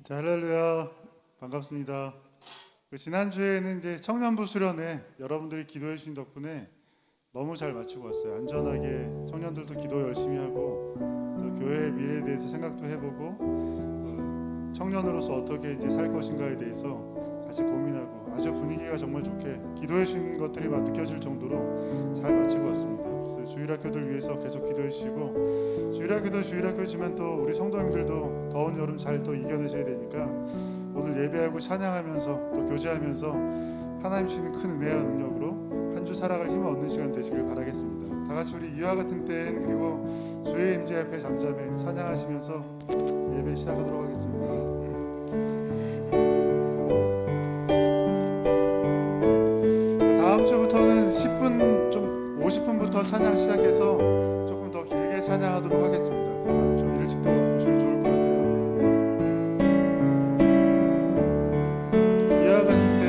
자, 할렐루야. 반갑습니다. 지난주에는 이제 청년부 수련회 여러분들이 기도해 주신 덕분에 너무 잘 마치고 왔어요. 안전하게 청년들도 기도 열심히 하고 또 교회의 미래에 대해서 생각도 해보고 청년으로서 어떻게 이제 살 것인가에 대해서 같이 고민하고 아주 분위기가 정말 좋게 기도해 주신 것들이 막 느껴질 정도로 잘 마치고 왔습니다. 그래서 주일학교들 위해서 계속 기도해 주시고 주일학교도 주일학교지만 또 우리 성도님들도 더운 여름 잘 또 이겨내셔야 되니까 오늘 예배하고 찬양하면서 또 교제하면서 하나님 주시는 큰 은혜와 능력으로 한 주 살아갈 힘을 얻는 시간 되시길 바라겠습니다. 다 같이 우리 이와 같은 때엔 그리고 주의 임재 앞에 잠잠해 찬양하시면서 예배 시작하도록 하겠습니다. 다음 주부터는 10분 좀 50분부터 찬양 시작해서 조금 더 길게 찬양하도록 하겠습니다. 좀 일찍 더 오시면 좋을 것 같아요. 이와 같은 때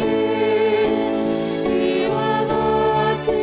주님께 이와 같은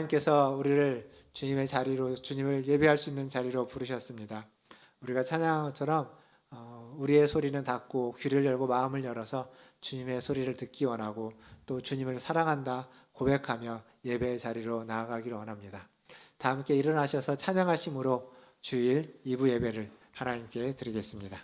하나님께서 우리를 주님의 자리로, 주님을 예배할 수 있는 자리로 부르셨습니다. 우리가 찬양한 것처럼 우리의 소리는 닫고 귀를 열고 마음을 열어서 주님의 소리를 듣기 원하고 또 주님을 사랑한다 고백하며 예배의 자리로 나아가기를 원합니다. 다 함께 일어나셔서 찬양하심으로 주일 2부 예배를 하나님께 드리겠습니다.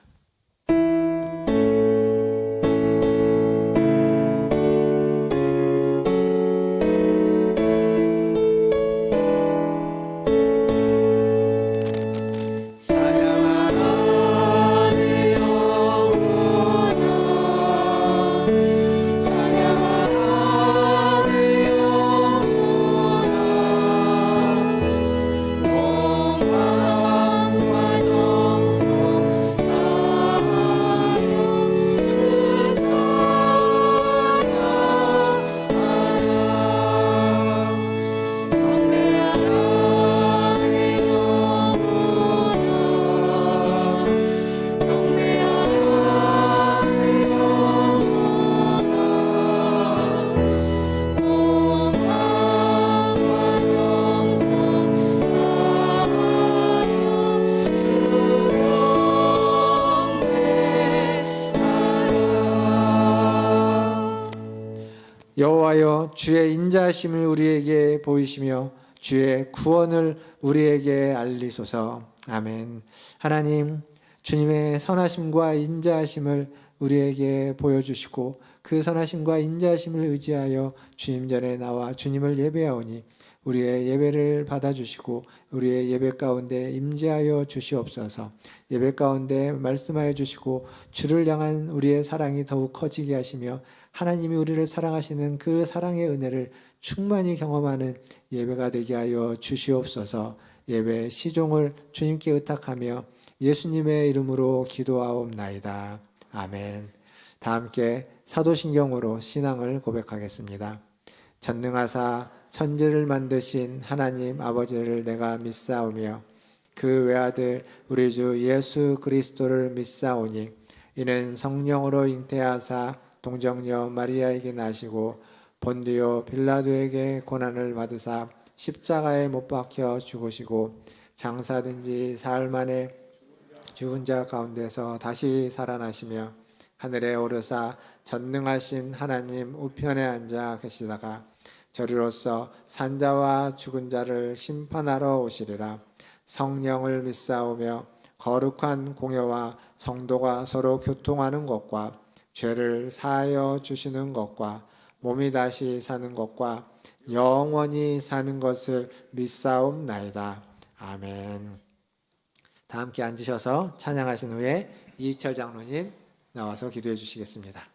여호와여, 주의 인자하심을 우리에게 보이시며 주의 구원을 우리에게 알리소서. 아멘. 하나님, 주님의 선하심과 인자하심을 우리에게 보여주시고 그 선하심과 인자하심을 의지하여 주님 전에 나와 주님을 예배하오니 우리의 예배를 받아주시고 우리의 예배 가운데 임재하여 주시옵소서. 예배 가운데 말씀하여 주시고 주를 향한 우리의 사랑이 더욱 커지게 하시며 하나님이 우리를 사랑하시는 그 사랑의 은혜를 충만히 경험하는 예배가 되게 하여 주시옵소서. 예배 시종을 주님께 의탁하며 예수님의 이름으로 기도하옵나이다. 아멘. 다 함께 사도신경으로 신앙을 고백하겠습니다. 전능하사 천지를 만드신 하나님 아버지를 내가 믿사오며 그 외아들 우리 주 예수 그리스도를 믿사오니 이는 성령으로 잉태하사 동정녀 마리아에게 나시고 본디오 빌라도에게 고난을 받으사 십자가에 못 박혀 죽으시고 장사된 지 사흘 만에 죽은 자 가운데서 다시 살아나시며 하늘에 오르사 전능하신 하나님 우편에 앉아 계시다가 저리로서 산자와 죽은 자를 심판하러 오시리라. 성령을 믿사오며 거룩한 공회와 성도가 서로 교통하는 것과 죄를 사하여 주시는 것과 몸이 다시 사는 것과 영원히 사는 것을 믿사옵나이다. 아멘. 다 함께 앉으셔서 찬양하신 후에 이희철 장로님 나와서 기도해 주시겠습니다.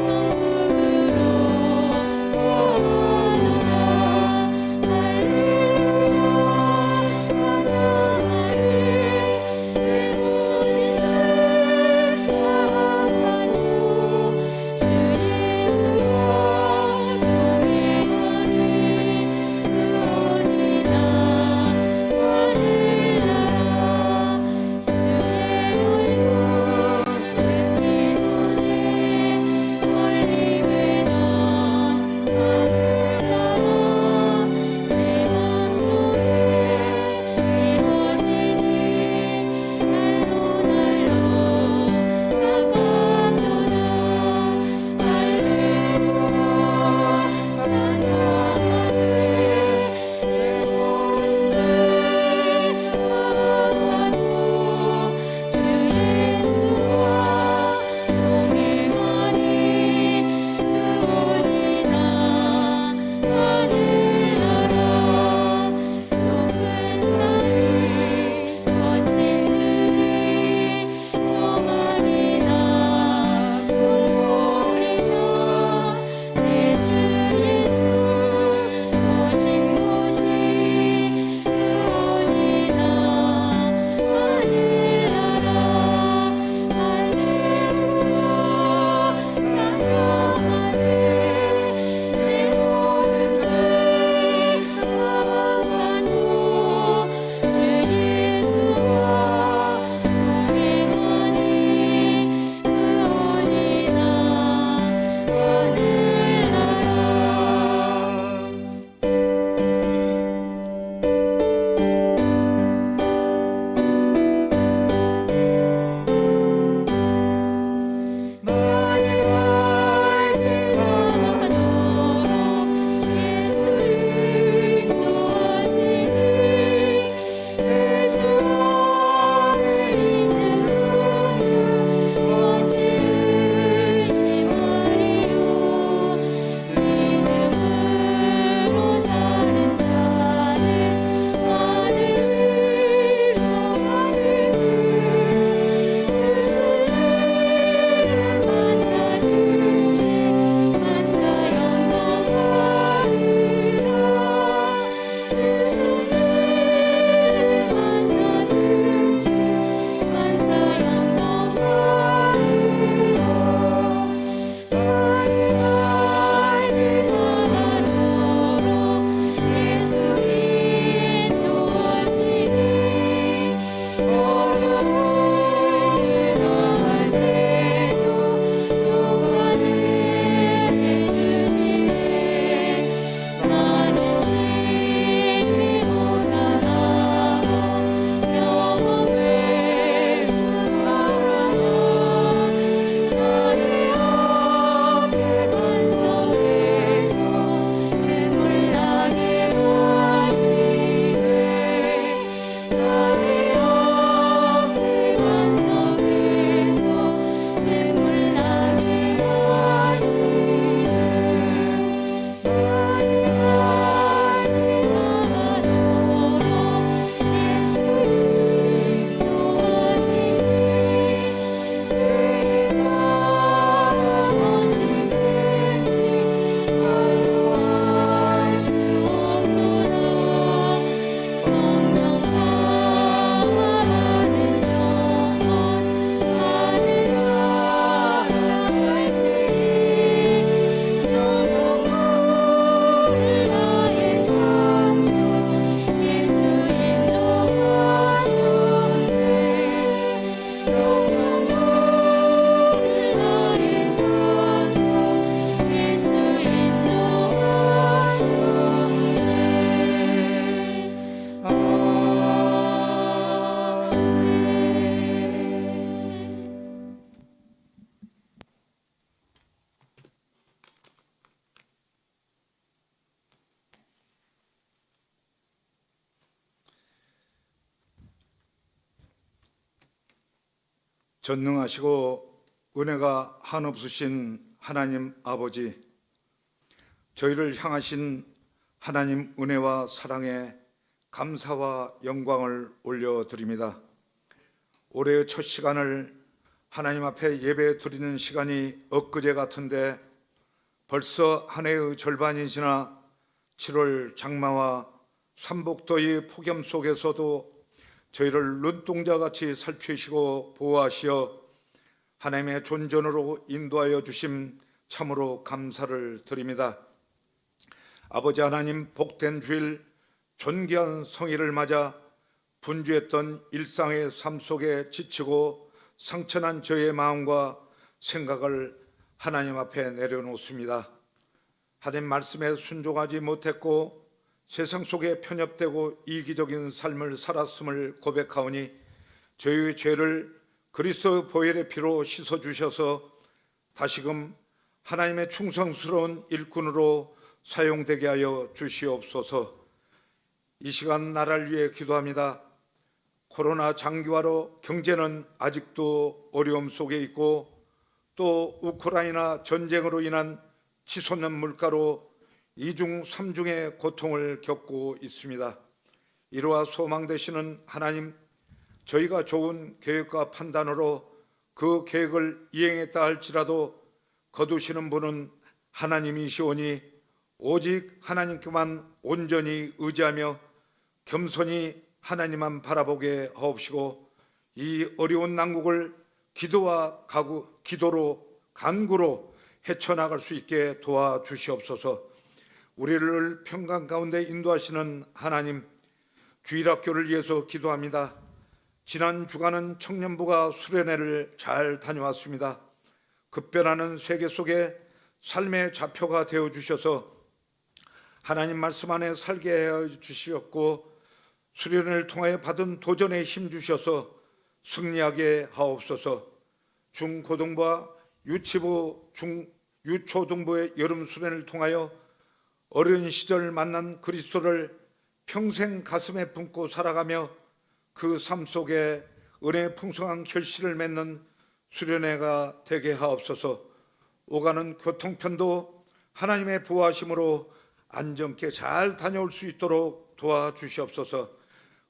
천국으로 전능하시고 은혜가 한없으신 하나님 아버지, 저희를 향하신 하나님 은혜와 사랑에 감사와 영광을 올려드립니다. 올해의 첫 시간을 하나님 앞에 예배 드리는 시간이 엊그제 같은데 벌써 한 해의 절반이 지나 7월 장마와 삼복더위 폭염 속에서도 저희를 눈동자같이 살피시고 보호하시어 하나님의 존전으로 인도하여 주심 참으로 감사를 드립니다. 아버지 하나님, 복된 주일 존귀한 성일을 맞아 분주했던 일상의 삶 속에 지치고 상처난 저의 마음과 생각을 하나님 앞에 내려놓습니다. 하나님 말씀에 순종하지 못했고 세상 속에 편협되고 이기적인 삶을 살았음을 고백하오니 저희의 죄를 그리스도 보혈의 피로 씻어주셔서 다시금 하나님의 충성스러운 일꾼으로 사용되게 하여 주시옵소서. 이 시간 나라를 위해 기도합니다. 코로나 장기화로 경제는 아직도 어려움 속에 있고 또 우크라이나 전쟁으로 인한 치솟는 물가로 이중 삼중의 고통을 겪고 있습니다. 이로와 소망 되시는 하나님, 저희가 좋은 계획과 판단으로 그 계획을 이행했다 할지라도 거두시는 분은 하나님이시오니 오직 하나님께만 온전히 의지하며 겸손히 하나님만 바라보게 하옵시고 이 어려운 난국을 기도로 간구로 헤쳐나갈 수 있게 도와주시옵소서. 우리를 평강 가운데 인도하시는 하나님, 주일학교를 위해서 기도합니다. 지난 주간은 청년부가 수련회를 잘 다녀왔습니다. 급변하는 세계 속에 삶의 좌표가 되어주셔서 하나님 말씀 안에 살게 해주시었고 수련회를 통하여 받은 도전에 힘주셔서 승리하게 하옵소서. 중고등부와 유치부, 유초등부의 여름 수련회를 통하여 어린 시절 만난 그리스도를 평생 가슴에 품고 살아가며 그 삶 속에 은혜의 풍성한 결실을 맺는 수련회가 되게 하옵소서. 오가는 교통편도 하나님의 보호하심으로 안전케 잘 다녀올 수 있도록 도와주시옵소서.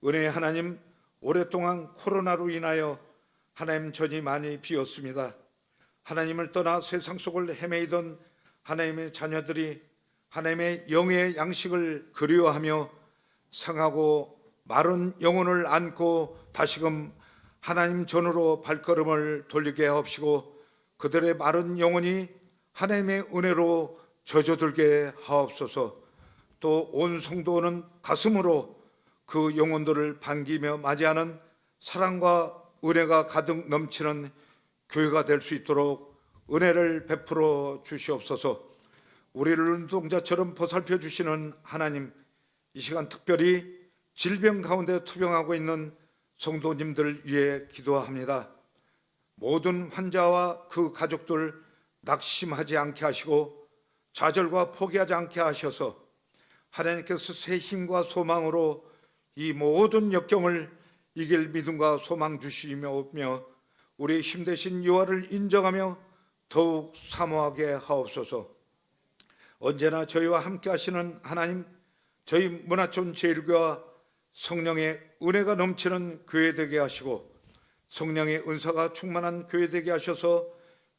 은혜의 하나님, 오랫동안 코로나로 인하여 하나님 전이 많이 비었습니다. 하나님을 떠나 세상 속을 헤매이던 하나님의 자녀들이 하나님의 영의 양식을 그리워하며 상하고 마른 영혼을 안고 다시금 하나님 전으로 발걸음을 돌리게 하옵시고 그들의 마른 영혼이 하나님의 은혜로 젖어들게 하옵소서. 또 온 성도는 가슴으로 그 영혼들을 반기며 맞이하는 사랑과 은혜가 가득 넘치는 교회가 될 수 있도록 은혜를 베풀어 주시옵소서. 우리를 눈동자처럼 보살펴 주시는 하나님, 이 시간 특별히 질병 가운데 투병하고 있는 성도님들 위해 기도합니다. 모든 환자와 그 가족들 낙심하지 않게 하시고 좌절과 포기하지 않게 하셔서 하나님께서 새 힘과 소망으로 이 모든 역경을 이길 믿음과 소망 주시며 우리의 힘되신 여호와를 인정하며 더욱 사모하게 하옵소서. 언제나 저희와 함께 하시는 하나님, 저희 문화촌 제1교와 성령의 은혜가 넘치는 교회 되게 하시고 성령의 은사가 충만한 교회 되게 하셔서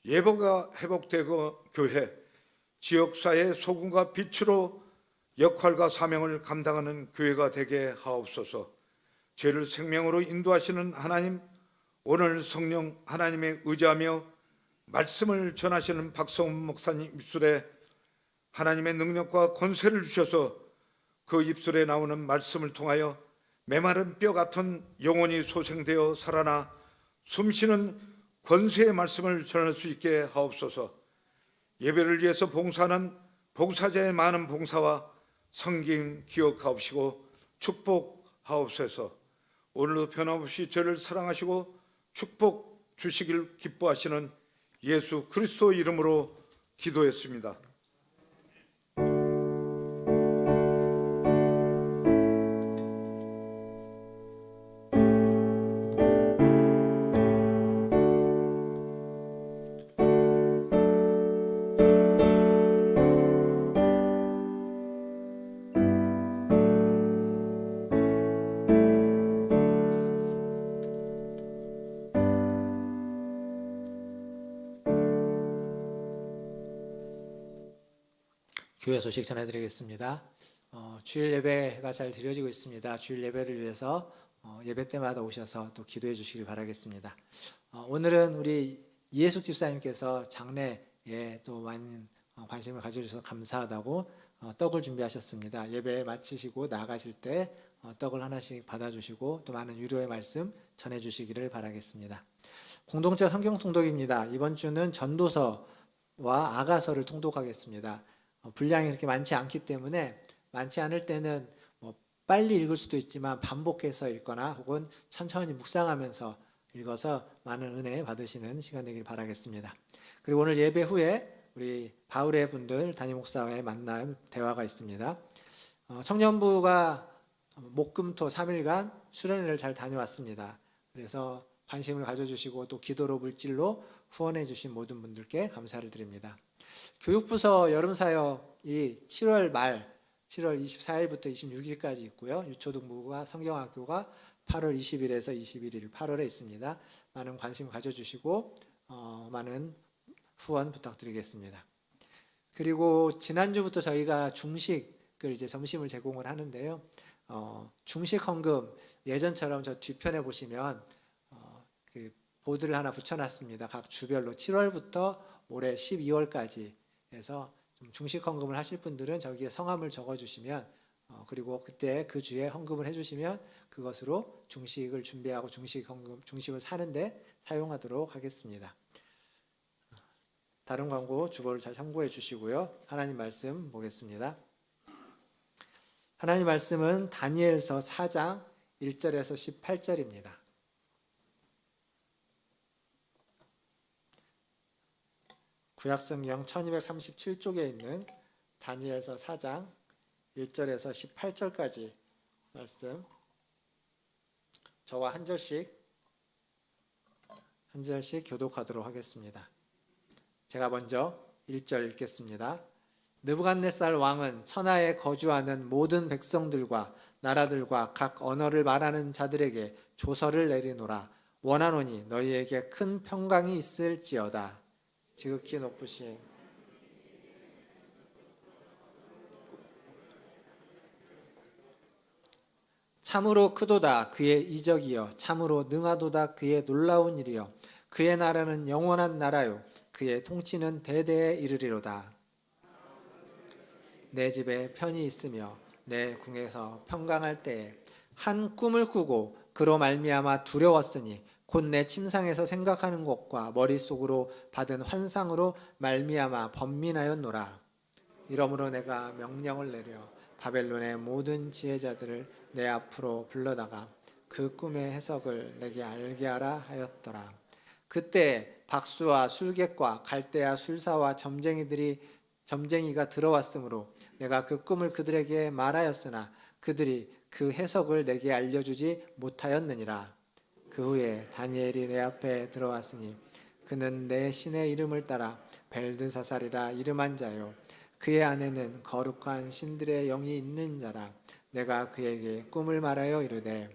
예배가 회복되고 교회, 지역사회의 소금과 빛으로 역할과 사명을 감당하는 교회가 되게 하옵소서. 죄를 생명으로 인도하시는 하나님, 오늘 성령 하나님의 의지하며 말씀을 전하시는 박성훈 목사님 입술에 하나님의 능력과 권세를 주셔서 그 입술에 나오는 말씀을 통하여 메마른 뼈 같은 영혼이 소생되어 살아나 숨쉬는 권세의 말씀을 전할 수 있게 하옵소서. 예배를 위해서 봉사하는 봉사자의 많은 봉사와 섬김 기억하옵시고 축복하옵소서. 오늘도 변함없이 저를 사랑하시고 축복 주시길 기뻐하시는 예수 그리스도 이름으로 기도했습니다. 교회 소식 전해드리겠습니다. 주일 예배가 잘 드려지고 있습니다. 주일 예배를 위해서 예배 때마다 오셔서 또 기도해 주시길 바라겠습니다. 오늘은 우리 이해숙 집사님께서 장례에 또 많은 관심을 가져주셔서 감사하다고 떡을 준비하셨습니다. 예배 마치시고 나가실 때 떡을 하나씩 받아주시고 또 많은 위로의 말씀 전해주시기를 바라겠습니다. 공동체 성경 통독입니다. 이번 주는 전도서와 아가서를 통독하겠습니다. 분량이 그렇게 많지 않기 때문에 많지 않을 때는 빨리 읽을 수도 있지만 반복해서 읽거나 혹은 천천히 묵상하면서 읽어서 많은 은혜 받으시는 시간 되길 바라겠습니다. 그리고 오늘 예배 후에 우리 바울의 분들 담임 목사와의 만남 대화가 있습니다. 청년부가 목금토 3일간 수련회를 잘 다녀왔습니다. 그래서 관심을 가져주시고 또 기도로 물질로 후원해 주신 모든 분들께 감사를 드립니다. 교육부서 여름사역이 7월 말 7월 24일부터 26일까지 있고요. 유초등부가 성경학교가 8월 20일에서 21일 8월에 있습니다. 많은 관심 가져주시고 많은 후원 부탁드리겠습니다. 그리고 지난주부터 저희가 중식을 이제 점심을 제공을 하는데요. 중식 헌금 예전처럼 저 뒤편에 보시면 그 보드를 하나 붙여놨습니다. 각 주별로 7월부터 올해 12월까지 해서 좀 중식 헌금을 하실 분들은 저기에 성함을 적어주시면 그리고 그때 그 주에 헌금을 해주시면 그것으로 중식을 준비하고 중식을 사는데 사용하도록 하겠습니다. 다른 광고 주보를 잘 참고해 주시고요. 하나님 말씀 보겠습니다. 하나님 말씀은 다니엘서 4장 1절에서 18절입니다. 구약성경 1237쪽에 있는 다니엘서 4장 1절에서 18절까지 말씀 저와 한 절씩 교독하도록 하겠습니다. 제가 먼저 1절 읽겠습니다. 느부갓네살 왕은 천하에 거주하는 모든 백성들과 나라들과 각 언어를 말하는 자들에게 조서를 내리노라. 원하노니 너희에게 큰 평강이 있을지어다. 지극히 높으신 참으로 크도다 그의 이적이여 참으로 능하도다 그의 놀라운 일이여 그의 나라는 영원한 나라요 그의 통치는 대대에 이르리로다. 내 집에 편이 있으며 내 궁에서 평강할 때에 한 꿈을 꾸고 그로 말미암아 두려웠으니 곧 내 침상에서 생각하는 것과 머릿속으로 받은 환상으로 말미암아 번민하였노라. 이러므로 내가 명령을 내려 바벨론의 모든 지혜자들을 내 앞으로 불러다가 그 꿈의 해석을 내게 알게 하라 하였더라. 그때 박수와 술객과 갈대아 술사와 점쟁이가 들어왔으므로 내가 그 꿈을 그들에게 말하였으나 그들이 그 해석을 내게 알려주지 못하였느니라. 그 후에 다니엘이 내 앞에 들어왔으니 그는 내 신의 이름을 따라 벨드사살이라 이름한 자요 그의 안에는 거룩한 신들의 영이 있는 자라. 내가 그에게 꿈을 말하여 이르되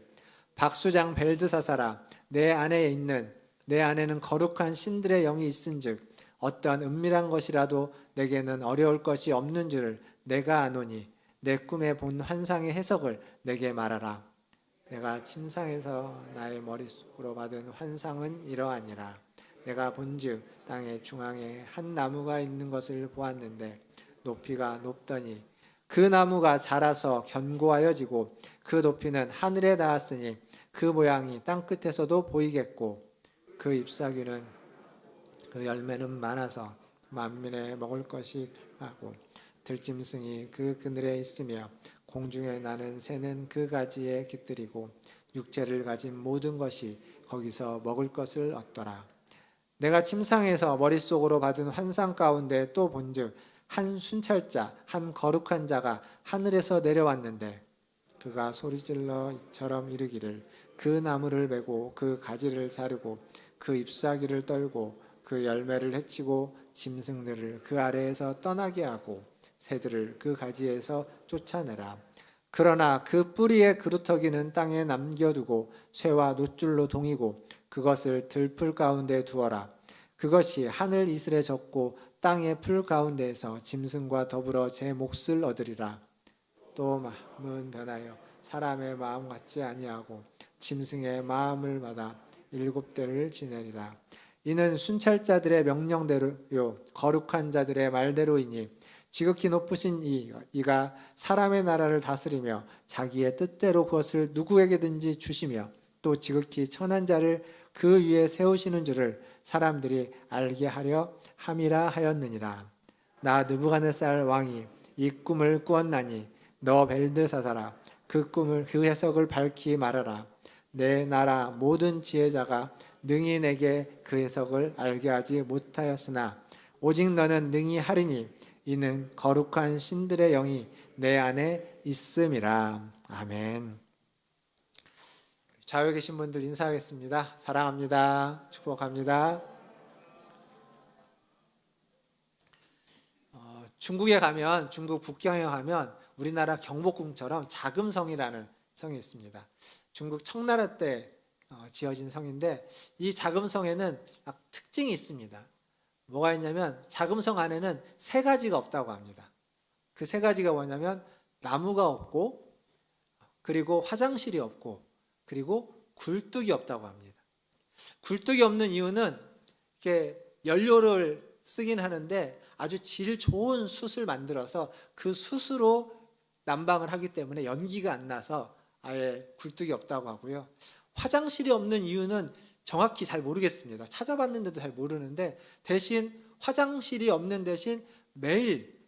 박수장 벨드사살아 내 안에는 거룩한 신들의 영이 있은즉 어떠한 은밀한 것이라도 내게는 어려울 것이 없는 줄을 내가 아노니 내 꿈에 본 환상의 해석을 내게 말하라. 내가 침상에서 나의 머릿속으로 받은 환상은 이러하니라. 내가 본즉 땅의 중앙에 한 나무가 있는 것을 보았는데 높이가 높더니 그 나무가 자라서 견고하여지고 그 높이는 하늘에 닿았으니 그 모양이 땅끝에서도 보이겠고 그 잎사귀는 그 열매는 많아서 만민에 먹을 것이 하고 들짐승이 그 그늘에 있으며 공중에 나는 새는 그 가지에 깃들이고 육체를 가진 모든 것이 거기서 먹을 것을 얻더라. 내가 침상에서 머릿속으로 받은 환상 가운데 또 본즉 한 순찰자 한 거룩한 자가 하늘에서 내려왔는데 그가 소리질러 이처럼 이르기를 그 나무를 베고 그 가지를 자르고 그 잎사귀를 떨고 그 열매를 해치고 짐승들을 그 아래에서 떠나게 하고 새들을 그 가지에서 쫓아내라. 그러나 그 뿌리의 그루터기는 땅에 남겨두고 쇠와 놋줄로 동이고 그것을 들풀 가운데 두어라. 그것이 하늘 이슬에 젖고 땅의 풀 가운데에서 짐승과 더불어 제 몫을 얻으리라. 또 마음은 변하여 사람의 마음 같지 아니하고 짐승의 마음을 받아 7대를 지내리라. 이는 순찰자들의 명령대로요 거룩한 자들의 말대로이니 지극히 높으신 이가 사람의 나라를 다스리며 자기의 뜻대로 그것을 누구에게든지 주시며 또 지극히 천한 자를 그 위에 세우시는 줄을 사람들이 알게 하려 함이라 하였느니라. 나 느부갓네살 왕이 이 꿈을 꾸었나니 너 벨드사사라 그 해석을 밝히 말하라. 내 나라 모든 지혜자가 능히 내게 그 해석을 알게 하지 못하였으나 오직 너는 능히 하리니 이는 거룩한 신들의 영이 내 안에 있음이라. 아멘. 좌우에 계신 분들 인사하겠습니다. 사랑합니다. 축복합니다. 중국에 가면, 중국 북경에 가면 우리나라 경복궁처럼 자금성이라는 성이 있습니다. 중국 청나라 때 지어진 성인데 이 자금성에는 특징이 있습니다. 뭐가 있냐면 자금성 안에는 3가지가 없다고 합니다. 그 3가지가 뭐냐면 나무가 없고 그리고 화장실이 없고 그리고 굴뚝이 없다고 합니다. 굴뚝이 없는 이유는 이렇게 연료를 쓰긴 하는데 아주 질 좋은 숯을 만들어서 그 숯으로 난방을 하기 때문에 연기가 안 나서 아예 굴뚝이 없다고 하고요. 화장실이 없는 이유는 정확히 잘 모르겠습니다. 찾아봤는데도 잘 모르는데 대신 화장실이 없는 대신 매일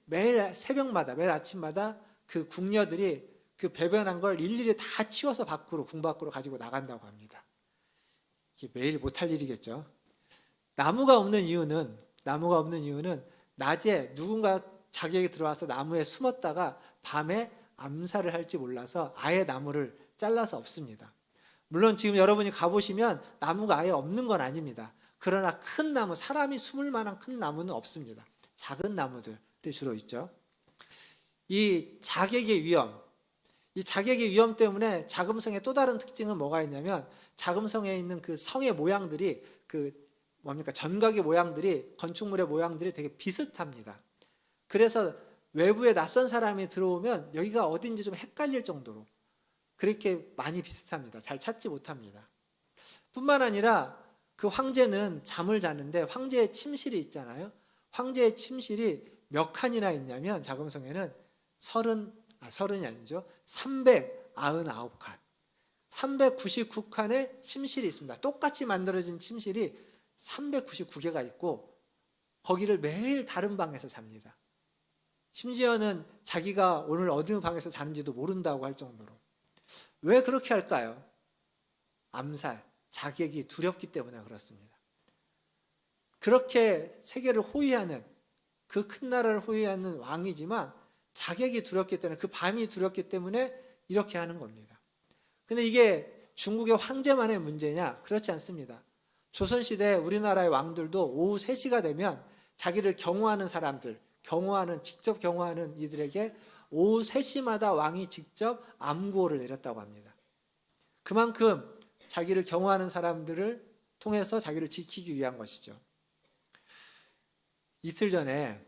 새벽마다 매일 아침마다 그 궁녀들이 그 배변한 걸 일일이 다 치워서 궁 밖으로 가지고 나간다고 합니다. 이게 매일 못할 일이겠죠. 나무가 없는 이유는 낮에 누군가 자기에게 들어와서 나무에 숨었다가 밤에 암살을 할지 몰라서 아예 나무를 잘라서 없습니다. 물론 지금 여러분이 가보시면 나무가 아예 없는 건 아닙니다. 그러나 큰 나무, 사람이 숨을 만한 큰 나무는 없습니다. 작은 나무들이 주로 있죠. 이 자객의 위험 때문에 자금성의 또 다른 특징은 뭐가 있냐면 자금성에 있는 그 성의 모양들이 전각의 모양들이 건축물의 모양들이 되게 비슷합니다. 그래서 외부에 낯선 사람이 들어오면 여기가 어딘지 좀 헷갈릴 정도로 그렇게 많이 비슷합니다. 잘 찾지 못합니다. 뿐만 아니라 그 황제는 잠을 자는데 황제의 침실이 있잖아요. 황제의 침실이 몇 칸이나 있냐면 자금성에는 399칸 399칸의 침실이 있습니다. 똑같이 만들어진 침실이 399개가 있고 거기를 매일 다른 방에서 잡니다. 심지어는 자기가 오늘 어느 방에서 자는지도 모른다고 할 정도로. 왜 그렇게 할까요? 암살, 자객이 두렵기 때문에 그렇습니다. 그렇게 세계를 호위하는 그 큰 나라를 호위하는 왕이지만 자객이 두렵기 때문에 그 밤이 두렵기 때문에 이렇게 하는 겁니다. 근데 이게 중국의 황제만의 문제냐? 그렇지 않습니다. 조선시대 우리나라의 왕들도 오후 3시가 되면 자기를 직접 경호하는 이들에게 오후 3시마다 왕이 직접 암구호를 내렸다고 합니다. 그만큼 자기를 경호하는 사람들을 통해서 자기를 지키기 위한 것이죠. 이틀 전에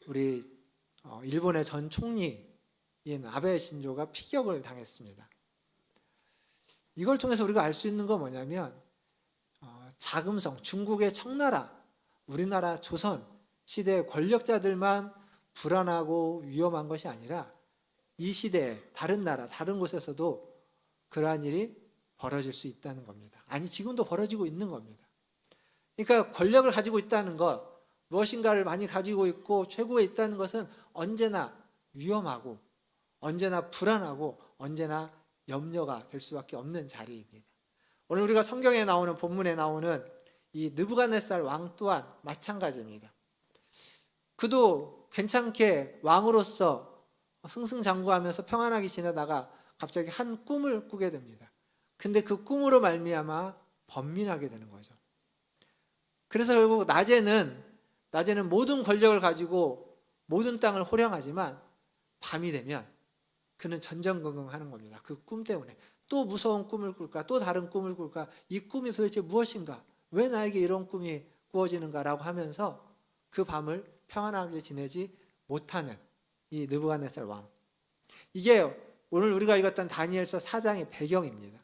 우리 일본의 전 총리인 아베 신조가 피격을 당했습니다. 이걸 통해서 우리가 알 수 있는 건 뭐냐면 자금성, 중국의 청나라, 우리나라 조선 시대의 권력자들만 불안하고 위험한 것이 아니라 이 시대에 다른 나라, 다른 곳에서도 그러한 일이 벌어질 수 있다는 겁니다. 아니, 지금도 벌어지고 있는 겁니다. 그러니까 권력을 가지고 있다는 것, 무엇인가를 많이 가지고 있고 최고에 있다는 것은 언제나 위험하고 언제나 불안하고 언제나 염려가 될 수밖에 없는 자리입니다. 오늘 우리가 성경에 나오는 본문에 나오는 이 느부갓네살 왕 또한 마찬가지입니다. 그도 괜찮게 왕으로서 승승장구하면서 평안하게 지내다가 갑자기 한 꿈을 꾸게 됩니다. 근데 그 꿈으로 말미암아 번민하게 되는 거죠. 그래서 결국 낮에는 모든 권력을 가지고 모든 땅을 호령하지만 밤이 되면 그는 전전긍긍하는 겁니다. 그 꿈 때문에 또 무서운 꿈을 꿀까? 또 다른 꿈을 꿀까? 이 꿈이 도대체 무엇인가? 왜 나에게 이런 꿈이 꾸어지는가라고 하면서 그 밤을 평안하게 지내지 못하는 이 느부갓네살 왕. 이게 오늘 우리가 읽었던 다니엘서 4장의 배경입니다.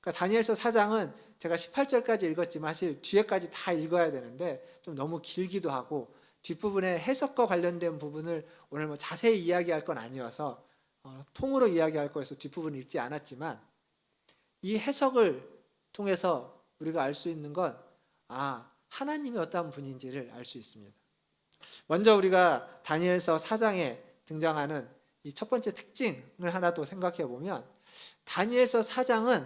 그러니까 다니엘서 4장은 제가 18절까지 읽었지만 사실 뒤에까지 다 읽어야 되는데 좀 너무 길기도 하고 뒷부분에 해석과 관련된 부분을 오늘 뭐 자세히 이야기할 건 아니어서 통으로 이야기할 거여서 뒷부분을 읽지 않았지만 이 해석을 통해서 우리가 알 수 있는 건 하나님이 어떤 분인지를 알 수 있습니다. 먼저 우리가 다니엘서 4장에 등장하는 이 첫 번째 특징을 하나 더 생각해 보면 다니엘서 4장은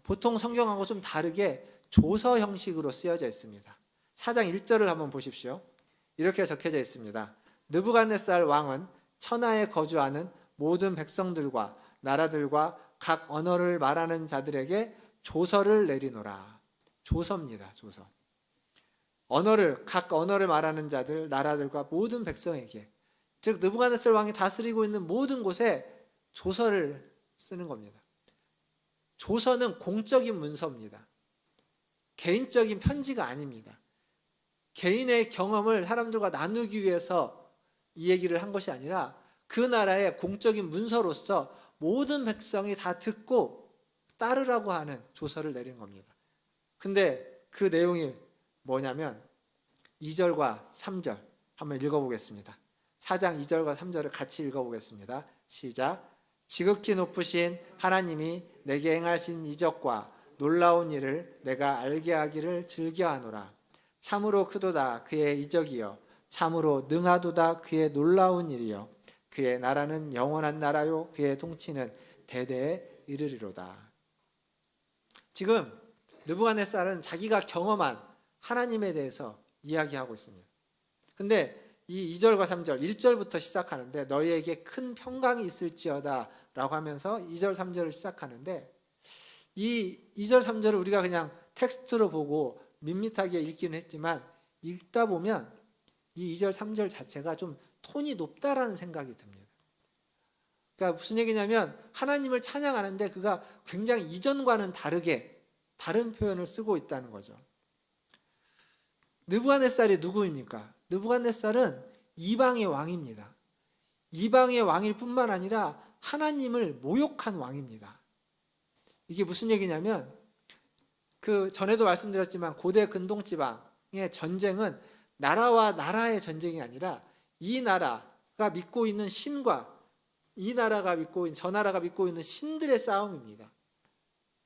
보통 성경하고 좀 다르게 조서 형식으로 쓰여져 있습니다. 4장 1절을 한번 보십시오. 이렇게 적혀져 있습니다. 느부갓네살 왕은 천하에 거주하는 모든 백성들과 나라들과 각 언어를 말하는 자들에게 조서를 내리노라. 조서입니다. 조서. 각 언어를 말하는 자들, 나라들과 모든 백성에게, 즉 느부갓네살 왕이 다스리고 있는 모든 곳에 조서를 쓰는 겁니다. 조서는 공적인 문서입니다. 개인적인 편지가 아닙니다. 개인의 경험을 사람들과 나누기 위해서 이 얘기를 한 것이 아니라 그 나라의 공적인 문서로서 모든 백성이 다 듣고 따르라고 하는 조서를 내린 겁니다. 근데 그 내용이 뭐냐면 2절과 3절 한번 읽어보겠습니다. 4장 2절과 3절을 같이 읽어보겠습니다. 시작. 지극히 높으신 하나님이 내게 행하신 이적과 놀라운 일을 내가 알게 하기를 즐겨하노라. 참으로 크도다 그의 이적이요 참으로 능하도다 그의 놀라운 일이요 그의 나라는 영원한 나라요 그의 통치는 대대에 이르리로다. 지금 느부갓네살은 자기가 경험한 하나님에 대해서 이야기하고 있습니다. 근데 이 2절과 3절, 1절부터 시작하는데 너희에게 큰 평강이 있을지어다 라고 하면서 2절, 3절을 시작하는데 이 2절, 3절을 우리가 그냥 텍스트로 보고 밋밋하게 읽기는 했지만 읽다 보면 이 2절, 3절 자체가 좀 톤이 높다라는 생각이 듭니다. 그러니까 무슨 얘기냐면 하나님을 찬양하는데 그가 굉장히 이전과는 다르게 다른 표현을 쓰고 있다는 거죠. 느부갓네살이 누구입니까? 느부갓네살은 이방의 왕입니다. 이방의 왕일 뿐만 아니라 하나님을 모욕한 왕입니다. 이게 무슨 얘기냐면 그 전에도 말씀드렸지만 고대 근동지방의 전쟁은 나라와 나라의 전쟁이 아니라 이 나라가 믿고 있는 신과 이 나라가 믿고 있는 저 나라가 믿고 있는 신들의 싸움입니다.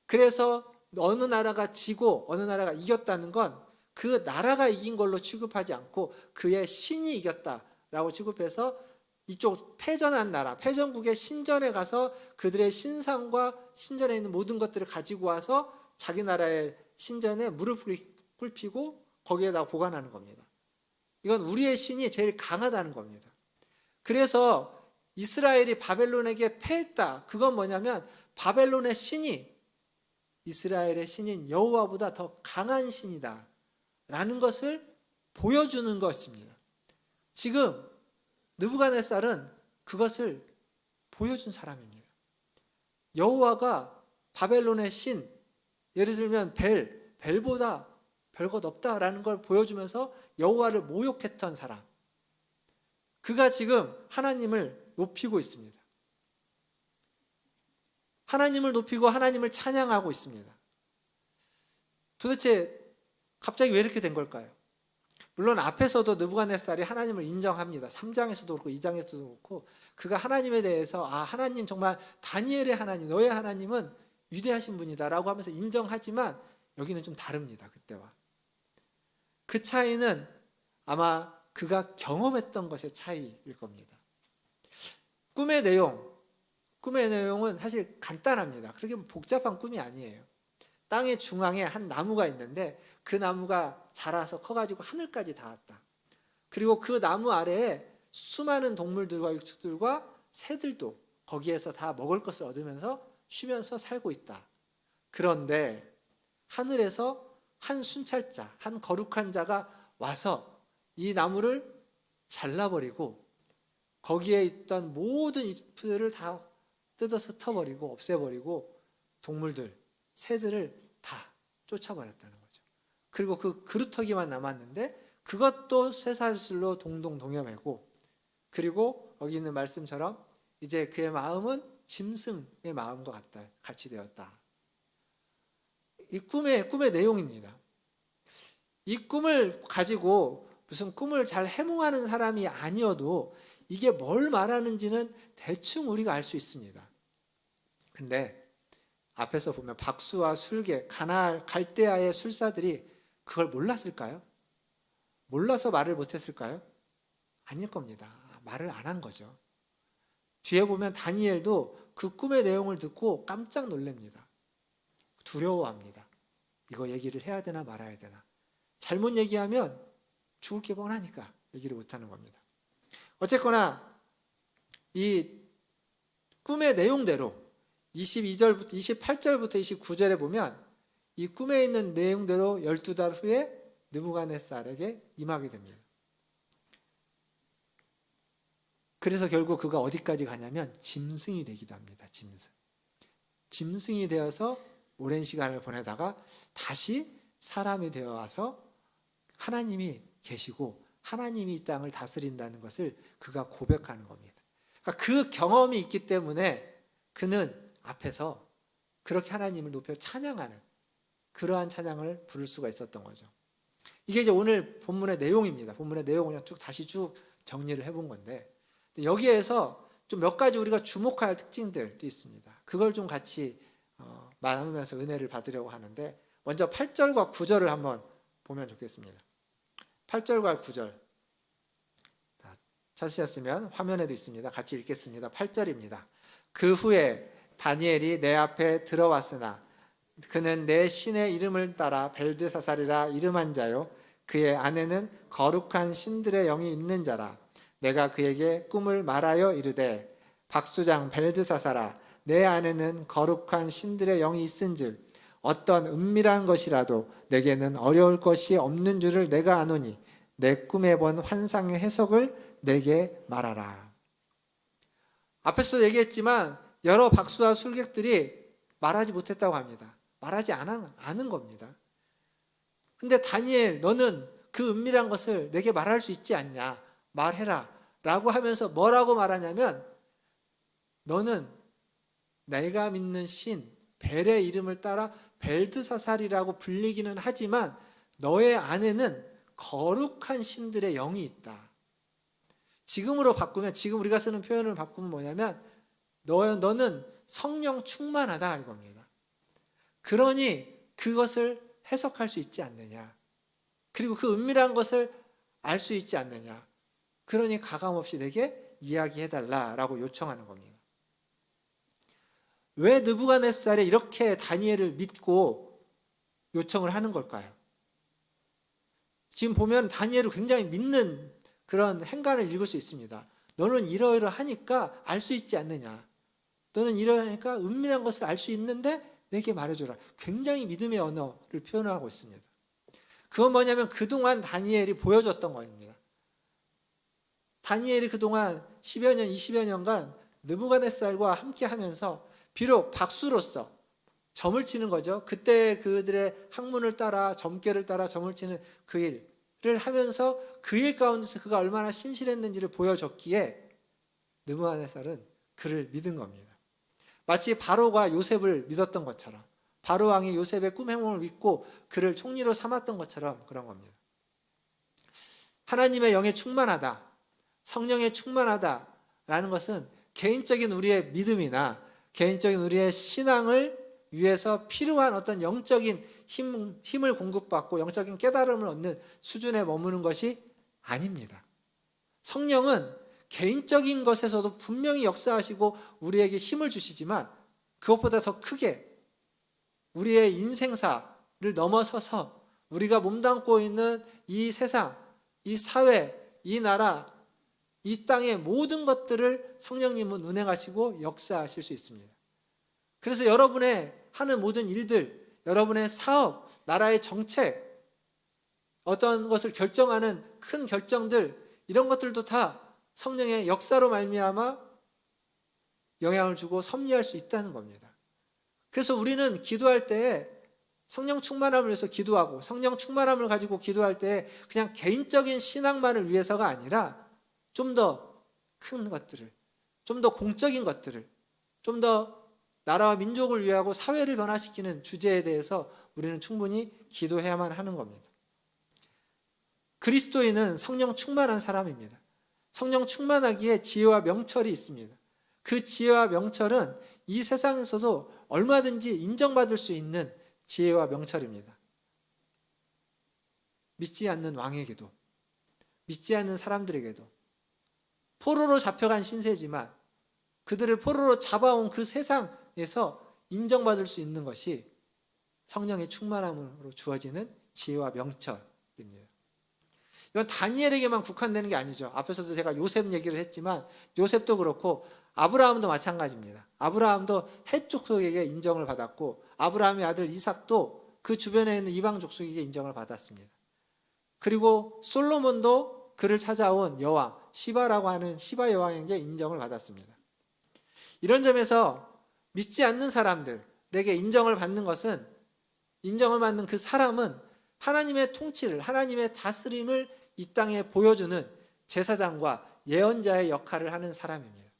그래서 어느 나라가 지고 어느 나라가 이겼다는 건 그 나라가 이긴 걸로 취급하지 않고 그의 신이 이겼다라고 취급해서 이쪽 패전한 나라, 패전국의 신전에 가서 그들의 신상과 신전에 있는 모든 것들을 가지고 와서 자기 나라의 신전에 무릎을 꿇히고 거기에다 보관하는 겁니다. 이건 우리의 신이 제일 강하다는 겁니다. 그래서 이스라엘이 바벨론에게 패했다. 그건 뭐냐면 바벨론의 신이 이스라엘의 신인 여호와보다 더 강한 신이다 라는 것을 보여주는 것입니다. 지금 느부갓네살은 그것을 보여준 사람입니다. 여호와가 바벨론의 신, 예를 들면 벨보다 별것 없다라는 걸 보여주면서 여호와를 모욕했던 사람, 그가 지금 하나님을 높이고 있습니다. 하나님을 높이고 하나님을 찬양하고 있습니다. 도대체 갑자기 왜 이렇게 된 걸까요? 물론 앞에서도 느부갓네살이 하나님을 인정합니다. 3장에서도 그렇고 2장에서도 그렇고 그가 하나님에 대해서 하나님 정말 다니엘의 하나님, 너의 하나님은 위대하신 분이다라고 하면서 인정하지만 여기는 좀 다릅니다. 그때와. 그 차이는 아마 그가 경험했던 것의 차이일 겁니다. 꿈의 내용은 사실 간단합니다. 그렇게 복잡한 꿈이 아니에요. 땅의 중앙에 한 나무가 있는데 그 나무가 자라서 커가지고 하늘까지 닿았다. 그리고 그 나무 아래에 수많은 동물들과 육축들과 새들도 거기에서 다 먹을 것을 얻으면서 쉬면서 살고 있다. 그런데 하늘에서 한 순찰자, 한 거룩한 자가 와서 이 나무를 잘라버리고 거기에 있던 모든 잎들을 다 뜯어서 흩어버리고 없애버리고 동물들, 새들을 다 쫓아버렸다는 거죠. 그리고 그 그루터기만 남았는데 그것도 쇠사슬로 동동 동여매고, 그리고 여기 있는 말씀처럼 이제 그의 마음은 짐승의 마음과 같이 되었다. 이 꿈의 내용입니다. 이 꿈을 가지고 무슨 꿈을 잘 해몽하는 사람이 아니어도 이게 뭘 말하는지는 대충 우리가 알 수 있습니다. 근데 앞에서 보면 박수와 술개, 갈대아의 술사들이 그걸 몰랐을까요? 몰라서 말을 못했을까요? 아닐 겁니다. 말을 안 한 거죠. 뒤에 보면 다니엘도 그 꿈의 내용을 듣고 깜짝 놀랍니다. 두려워합니다. 이거 얘기를 해야 되나 말아야 되나. 잘못 얘기하면 죽을 게 뻔하니까 얘기를 못하는 겁니다. 어쨌거나 이 꿈의 내용대로 22절부터 28절부터 29절에 보면 이 꿈에 있는 내용대로 12달 후에 느부갓네살에게 임하게 됩니다. 그래서 결국 그가 어디까지 가냐면 짐승이 되기도 합니다. 짐승이 되어서 오랜 시간을 보내다가 다시 사람이 되어 와서 하나님이 계시고 하나님이 이 땅을 다스린다는 것을 그가 고백하는 겁니다. 그러니까 그 경험이 있기 때문에 그는 앞에서 그렇게 하나님을 높여 찬양하는 그러한 찬양을 부를 수가 있었던 거죠. 이게 이제 오늘 본문의 내용입니다. 본문의 내용을 다시 쭉 정리를 해본 건데, 여기에서 좀 몇 가지 우리가 주목할 특징들이 있습니다. 그걸 좀 같이 나누면서 은혜를 받으려고 하는데, 먼저 8절과 9절을 한번 보면 좋겠습니다. 8절과 9절 찾으셨으면 화면에도 있습니다. 같이 읽겠습니다. 8절입니다. 그 후에 다니엘이 내 앞에 들어왔으나 그는 내 신의 이름을 따라 벨드사살이라 이름한 자요, 그의 안에는 거룩한 신들의 영이 있는 자라. 내가 그에게 꿈을 말하여 이르되 박수장 벨드사살아, 내 안에는 거룩한 신들의 영이 있은즉 어떤 은밀한 것이라도 내게는 어려울 것이 없는 줄을 내가 아노니 내 꿈에 본 환상의 해석을 내게 말하라. 앞에서도 얘기했지만 여러 박수와 술객들이 말하지 못했다고 합니다. 말하지 않은 겁니다. 근데 다니엘, 너는 그 은밀한 것을 내게 말할 수 있지 않냐? 말해라 라고 하면서 뭐라고 말하냐면, 너는 내가 믿는 신 벨의 이름을 따라 벨드사살이라고 불리기는 하지만 너의 안에는 거룩한 신들의 영이 있다. 지금으로 바꾸면, 지금 우리가 쓰는 표현을 바꾸면 뭐냐면 너는 성령 충만하다 이겁니다. 그러니 그것을 해석할 수 있지 않느냐, 그리고 그 은밀한 것을 알 수 있지 않느냐, 그러니 가감없이 내게 이야기해달라라고 요청하는 겁니다. 왜 느부갓네살이 이렇게 다니엘을 믿고 요청을 하는 걸까요? 지금 보면 다니엘을 굉장히 믿는 그런 행간을 읽을 수 있습니다. 너는 이러이러하니까 알 수 있지 않느냐, 너는 이러하니까 은밀한 것을 알 수 있는데 내게 말해줘라. 굉장히 믿음의 언어를 표현하고 있습니다. 그건 뭐냐면 그동안 다니엘이 보여줬던 겁니다. 다니엘이 그동안 10여 년, 20여 년간 느부갓네살과 함께 하면서 비록 박수로서 점을 치는 거죠. 그때 그들의 학문을 따라, 점괘를 따라 점을 치는 그 일을 하면서 그 일 가운데서 그가 얼마나 신실했는지를 보여줬기에 느부갓네살은 그를 믿은 겁니다. 마치 바로가 요셉을 믿었던 것처럼, 바로 왕이 요셉의 꿈 행몽을 믿고 그를 총리로 삼았던 것처럼 그런 겁니다. 하나님의 영에 충만하다, 성령에 충만하다라는 것은 개인적인 우리의 믿음이나 개인적인 우리의 신앙을 위해서 필요한 어떤 영적인 힘을 공급받고 영적인 깨달음을 얻는 수준에 머무는 것이 아닙니다. 성령은 개인적인 것에서도 분명히 역사하시고 우리에게 힘을 주시지만 그것보다 더 크게 우리의 인생사를 넘어서서 우리가 몸담고 있는 이 세상, 이 사회, 이 나라, 이 땅의 모든 것들을 성령님은 운행하시고 역사하실 수 있습니다. 그래서 여러분의 하는 모든 일들, 여러분의 사업, 나라의 정책, 어떤 것을 결정하는 큰 결정들, 이런 것들도 다 성령의 역사로 말미암아 영향을 주고 섭리할 수 있다는 겁니다. 그래서 우리는 기도할 때에 성령 충만함을 위해서 기도하고 성령 충만함을 가지고 기도할 때 그냥 개인적인 신앙만을 위해서가 아니라 좀 더 큰 것들을, 좀 더 공적인 것들을, 좀 더 나라와 민족을 위하고 사회를 변화시키는 주제에 대해서 우리는 충분히 기도해야만 하는 겁니다. 그리스도인은 성령 충만한 사람입니다. 성령 충만하기에 지혜와 명철이 있습니다. 그 지혜와 명철은 이 세상에서도 얼마든지 인정받을 수 있는 지혜와 명철입니다. 믿지 않는 왕에게도, 믿지 않는 사람들에게도, 포로로 잡혀간 신세지만 그들을 포로로 잡아온 그 세상에서 인정받을 수 있는 것이 성령의 충만함으로 주어지는 지혜와 명철입니다. 이건 다니엘에게만 국한되는 게 아니죠. 앞에서도 제가 요셉 얘기를 했지만 요셉도 그렇고 아브라함도 마찬가지입니다. 아브라함도 헷 족속에게 인정을 받았고 아브라함의 아들 이삭도 그 주변에 있는 이방 족속에게 인정을 받았습니다. 그리고 솔로몬도 그를 찾아온 여왕 시바라고 하는 시바 여왕에게 인정을 받았습니다. 이런 점에서 믿지 않는 사람들에게 인정을 받는 것은, 인정을 받는 그 사람은 하나님의 통치를, 하나님의 다스림을 이 땅에 보여주는 제사장과 예언자의 역할을 하는 사람입니다.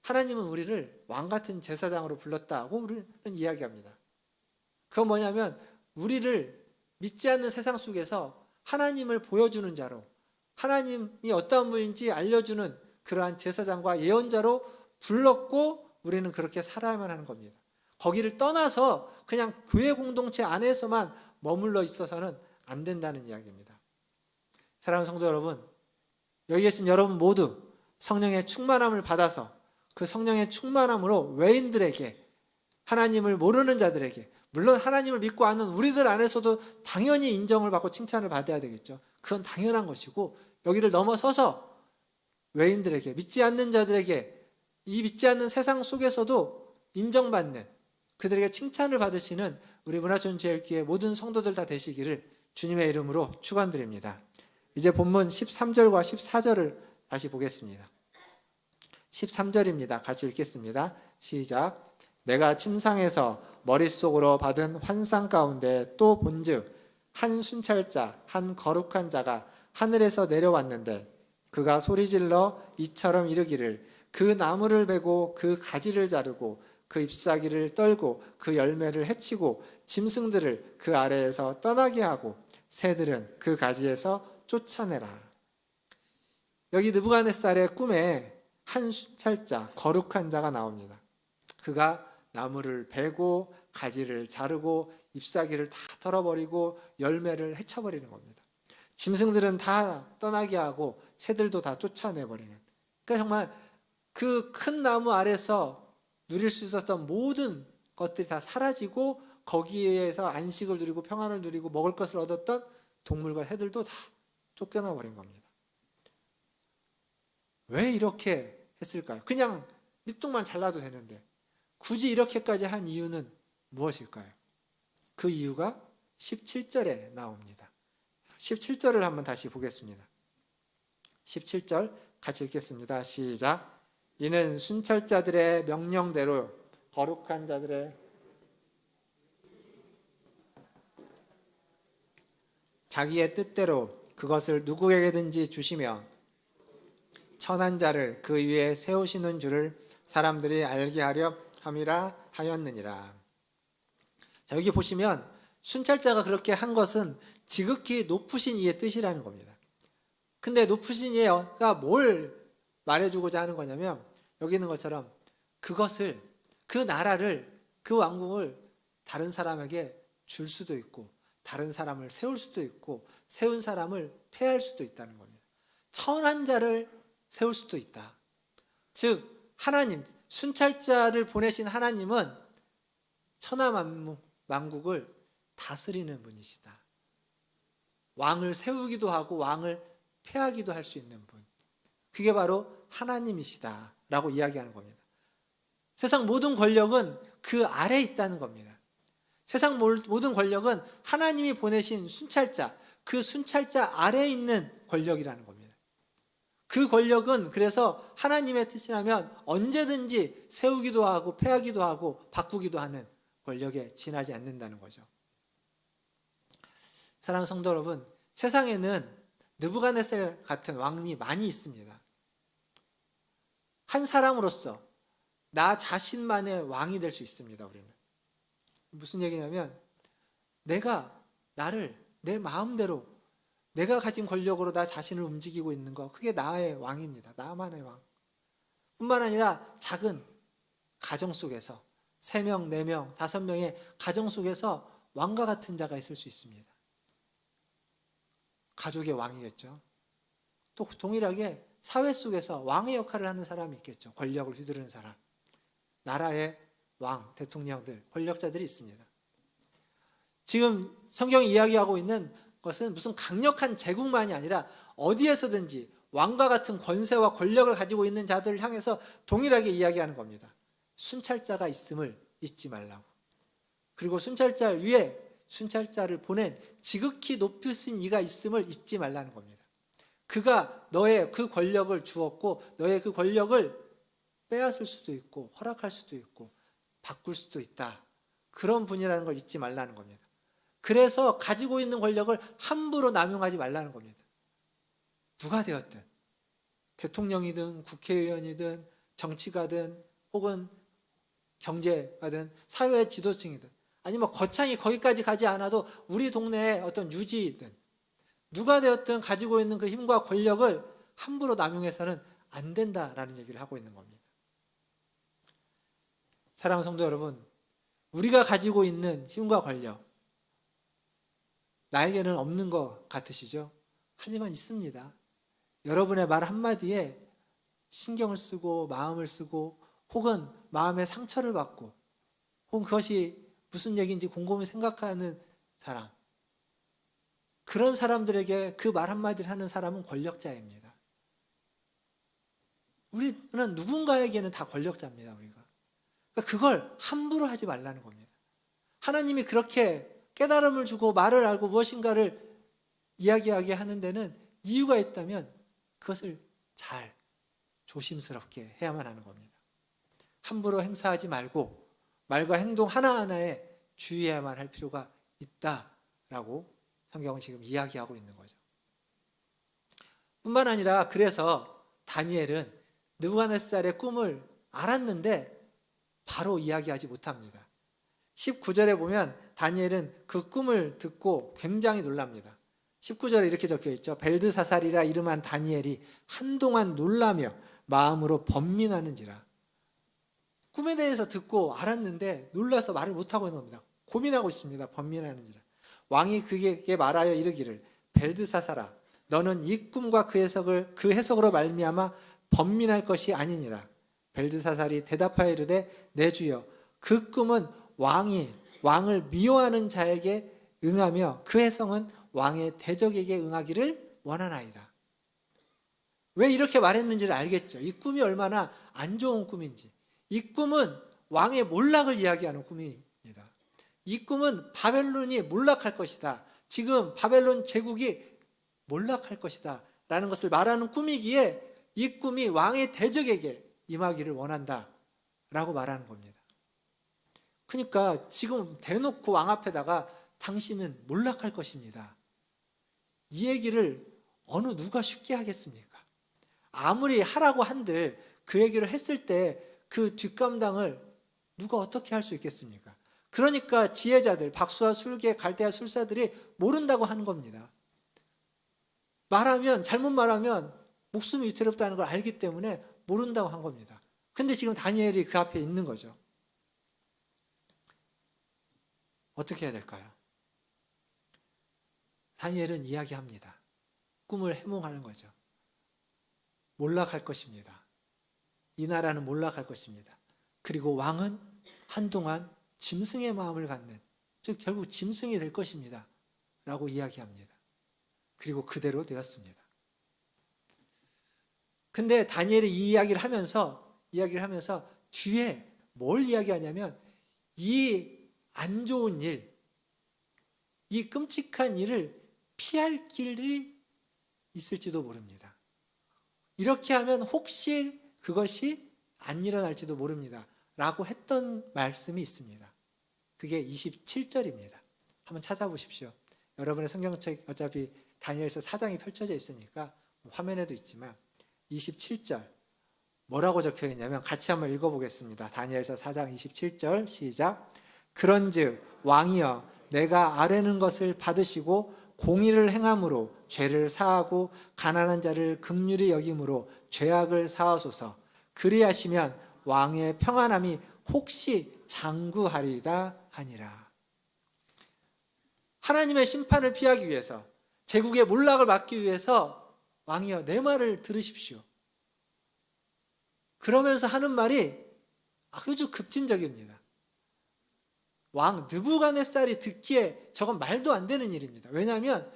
하나님은 우리를 왕같은 제사장으로 불렀다고 우리는 이야기합니다. 그건 뭐냐면 우리를 믿지 않는 세상 속에서 하나님을 보여주는 자로, 하나님이 어떠한 분인지 알려주는 그러한 제사장과 예언자로 불렀고 우리는 그렇게 살아야만 하는 겁니다. 거기를 떠나서 그냥 교회 공동체 안에서만 머물러 있어서는 안 된다는 이야기입니다. 사랑하는 성도 여러분, 여기 계신 여러분 모두 성령의 충만함을 받아서 그 성령의 충만함으로 외인들에게, 하나님을 모르는 자들에게, 물론 하나님을 믿고 아는 우리들 안에서도 당연히 인정을 받고 칭찬을 받아야 되겠죠. 그건 당연한 것이고, 여기를 넘어서서 외인들에게, 믿지 않는 자들에게, 이 믿지 않는 세상 속에서도 인정받는, 그들에게 칭찬을 받으시는 우리 문화촌제일교회 모든 성도들 다 되시기를 주님의 이름으로 축원드립니다. 이제 본문 13절과 14절을 다시 보겠습니다. 13절입니다. 같이 읽겠습니다. 시작. 내가 침상에서 머릿속으로 받은 환상 가운데 또 본즉 한 순찰자, 한 거룩한 자가 하늘에서 내려왔는데 그가 소리질러 이처럼 이르기를 그 나무를 베고 그 가지를 자르고 그 잎사귀를 떨고 그 열매를 해치고 짐승들을 그 아래에서 떠나게 하고 새들은 그 가지에서 쫓아내라. 여기 느부갓네살의 꿈에 한 순찰자, 거룩한 자가 나옵니다. 그가 나무를 베고 가지를 자르고 잎사귀를 다 털어버리고 열매를 헤쳐버리는 겁니다. 짐승들은 다 떠나게 하고 새들도 다 쫓아내버리는. 그러니까 정말 그 큰 나무 아래서 누릴 수 있었던 모든 것들이 다 사라지고 거기에서 안식을 누리고 평안을 누리고 먹을 것을 얻었던 동물과 새들도 다 쫓겨나 버린 겁니다. 왜 이렇게 했을까요? 그냥 밑둥만 잘라도 되는데 굳이 이렇게까지 한 이유는 무엇일까요? 그 이유가 17절에 나옵니다. 17절을 한번 다시 보겠습니다. 17절 같이 읽겠습니다. 시작. 이는 순찰자들의 명령대로 거룩한 자들의 자기의 뜻대로 그것을 누구에게든지 주시며 천한 자를 그 위에 세우시는 줄을 사람들이 알게 하려 함이라 하였느니라. 자, 여기 보시면 순찰자가 그렇게 한 것은 지극히 높으신 이의 뜻이라는 겁니다. 근데 높으신 이가 뭘 말해주고자 하는 거냐면 여기 있는 것처럼 그것을, 그 나라를, 그 왕국을 다른 사람에게 줄 수도 있고 다른 사람을 세울 수도 있고 세운 사람을 폐할 수도 있다는 겁니다. 천한 자를 세울 수도 있다. 즉 하나님, 순찰자를 보내신 하나님은 천하만국을 다스리는 분이시다. 왕을 세우기도 하고 왕을 폐하기도 할 수 있는 분, 그게 바로 하나님이시다 라고 이야기하는 겁니다. 세상 모든 권력은 그 아래에 있다는 겁니다. 세상 모든 권력은 하나님이 보내신 순찰자, 그 순찰자 아래에 있는 권력이라는 겁니다. 그 권력은 그래서 하나님의 뜻이라면 언제든지 세우기도 하고 폐하기도 하고 바꾸기도 하는 권력에 지나지 않는다는 거죠. 사랑하는 성도 여러분, 세상에는 느부갓네살 같은 왕이 많이 있습니다. 한 사람으로서 나 자신만의 왕이 될 수 있습니다. 우리는 무슨 얘기냐면 내가 나를 내 마음대로 내가 가진 권력으로 나 자신을 움직이고 있는 거, 그게 나의 왕입니다. 나만의 왕. 뿐만 아니라 작은 가정 속에서 3명, 4명, 5명의 가정 속에서 왕과 같은 자가 있을 수 있습니다. 가족의 왕이겠죠. 또 동일하게 사회 속에서 왕의 역할을 하는 사람이 있겠죠. 권력을 휘두르는 사람. 나라의 왕, 대통령들, 권력자들이 있습니다. 지금 성경이 이야기하고 있는 것은 무슨 강력한 제국만이 아니라 어디에서든지 왕과 같은 권세와 권력을 가지고 있는 자들을 향해서 동일하게 이야기하는 겁니다. 순찰자가 있음을 잊지 말라고. 그리고 순찰자 위에 순찰자를 보낸 지극히 높으신 이가 있음을 잊지 말라는 겁니다. 그가 너의 그 권력을 주었고 너의 그 권력을 빼앗을 수도 있고 허락할 수도 있고 바꿀 수도 있다. 그런 분이라는 걸 잊지 말라는 겁니다. 그래서 가지고 있는 권력을 함부로 남용하지 말라는 겁니다. 누가 되었든 대통령이든 국회의원이든 정치가든 혹은 경제가든 사회 지도층이든 아니면 거창이 거기까지 가지 않아도 우리 동네의 어떤 유지든 누가 되었든 가지고 있는 그 힘과 권력을 함부로 남용해서는 안 된다라는 얘기를 하고 있는 겁니다. 사랑하는 성도 여러분, 우리가 가지고 있는 힘과 권력 나에게는 없는 것 같으시죠? 하지만 있습니다. 여러분의 말 한마디에 신경을 쓰고 마음을 쓰고 혹은 마음의 상처를 받고 혹은 그것이 무슨 얘기인지 곰곰이 생각하는 사람, 그런 사람들에게 그 말 한마디를 하는 사람은 권력자입니다. 우리는 누군가에게는 다 권력자입니다. 우리가. 그러니까 그걸 함부로 하지 말라는 겁니다. 하나님이 그렇게 깨달음을 주고 말을 알고 무엇인가를 이야기하게 하는 데는 이유가 있다면 그것을 잘 조심스럽게 해야만 하는 겁니다. 함부로 행사하지 말고 말과 행동 하나하나에 주의해야만 할 필요가 있다라고 성경은 지금 이야기하고 있는 거죠. 뿐만 아니라 그래서 다니엘은 느부갓네살의 꿈을 알았는데 바로 이야기하지 못합니다. 19절에 보면 다니엘은 그 꿈을 듣고 굉장히 놀랍니다. 19절에 이렇게 적혀 있죠. 벨드사살이라 이름한 다니엘이 한동안 놀라며 마음으로 번민하는지라. 꿈에 대해서 듣고 알았는데 놀라서 말을 못하고 있는 겁니다. 고민하고 있습니다. 번민하는지라. 왕이 그에게 말하여 이르기를 벨드사살아 너는 이 꿈과 그 해석으로 말미암아 번민할 것이 아니니라. 벨드사살이 대답하여 이르되 내 주여 그 꿈은 왕을 미워하는 자에게 응하며 그 해석은 왕의 대적에게 응하기를 원하나이다. 왜 이렇게 말했는지를 알겠죠. 이 꿈이 얼마나 안 좋은 꿈인지. 이 꿈은 왕의 몰락을 이야기하는 꿈입니다. 이 꿈은 바벨론이 몰락할 것이다. 지금 바벨론 제국이 몰락할 것이다 라는 것을 말하는 꿈이기에 이 꿈이 왕의 대적에게 임하기를 원한다 라고 말하는 겁니다. 그러니까 지금 대놓고 왕 앞에다가 당신은 몰락할 것입니다. 이 얘기를 어느 누가 쉽게 하겠습니까? 아무리 하라고 한들 그 얘기를 했을 때 그 뒷감당을 누가 어떻게 할 수 있겠습니까? 그러니까 지혜자들, 박수와 술계, 갈대아 술사들이 모른다고 하는 겁니다. 잘못 말하면 목숨이 위태롭다는 걸 알기 때문에 모른다고 한 겁니다. 근데 지금 다니엘이 그 앞에 있는 거죠. 어떻게 해야 될까요? 다니엘은 이야기합니다. 꿈을 해몽하는 거죠. 몰락할 것입니다. 이 나라는 몰락할 것입니다. 그리고 왕은 한동안 짐승의 마음을 갖는, 즉 결국 짐승이 될 것입니다. 라고 이야기합니다. 그리고 그대로 되었습니다. 근데 다니엘이 이 이야기를 하면서 뒤에 뭘 이야기하냐면 이 안 좋은 일, 이 끔찍한 일을 피할 길이 있을지도 모릅니다. 이렇게 하면 혹시 그것이 안 일어날지도 모릅니다. 라고 했던 말씀이 있습니다. 그게 27절입니다. 한번 찾아보십시오. 여러분의 성경책 어차피 다니엘서 4장이 펼쳐져 있으니까 화면에도 있지만 27절 뭐라고 적혀 있냐면 같이 한번 읽어보겠습니다. 다니엘서 4장 27절 시작. 그런즉 왕이여 내가 아뢰는 것을 받으시고 공의를 행함으로 죄를 사하고 가난한 자를 긍휼히 여김으로 죄악을 사하소서. 그리하시면 왕의 평안함이 혹시 장구하리이다 하니라. 하나님의 심판을 피하기 위해서, 제국의 몰락을 막기 위해서 왕이여 내 말을 들으십시오. 그러면서 하는 말이 아주 급진적입니다. 왕 느부갓네살이 듣기에 저건 말도 안 되는 일입니다. 왜냐하면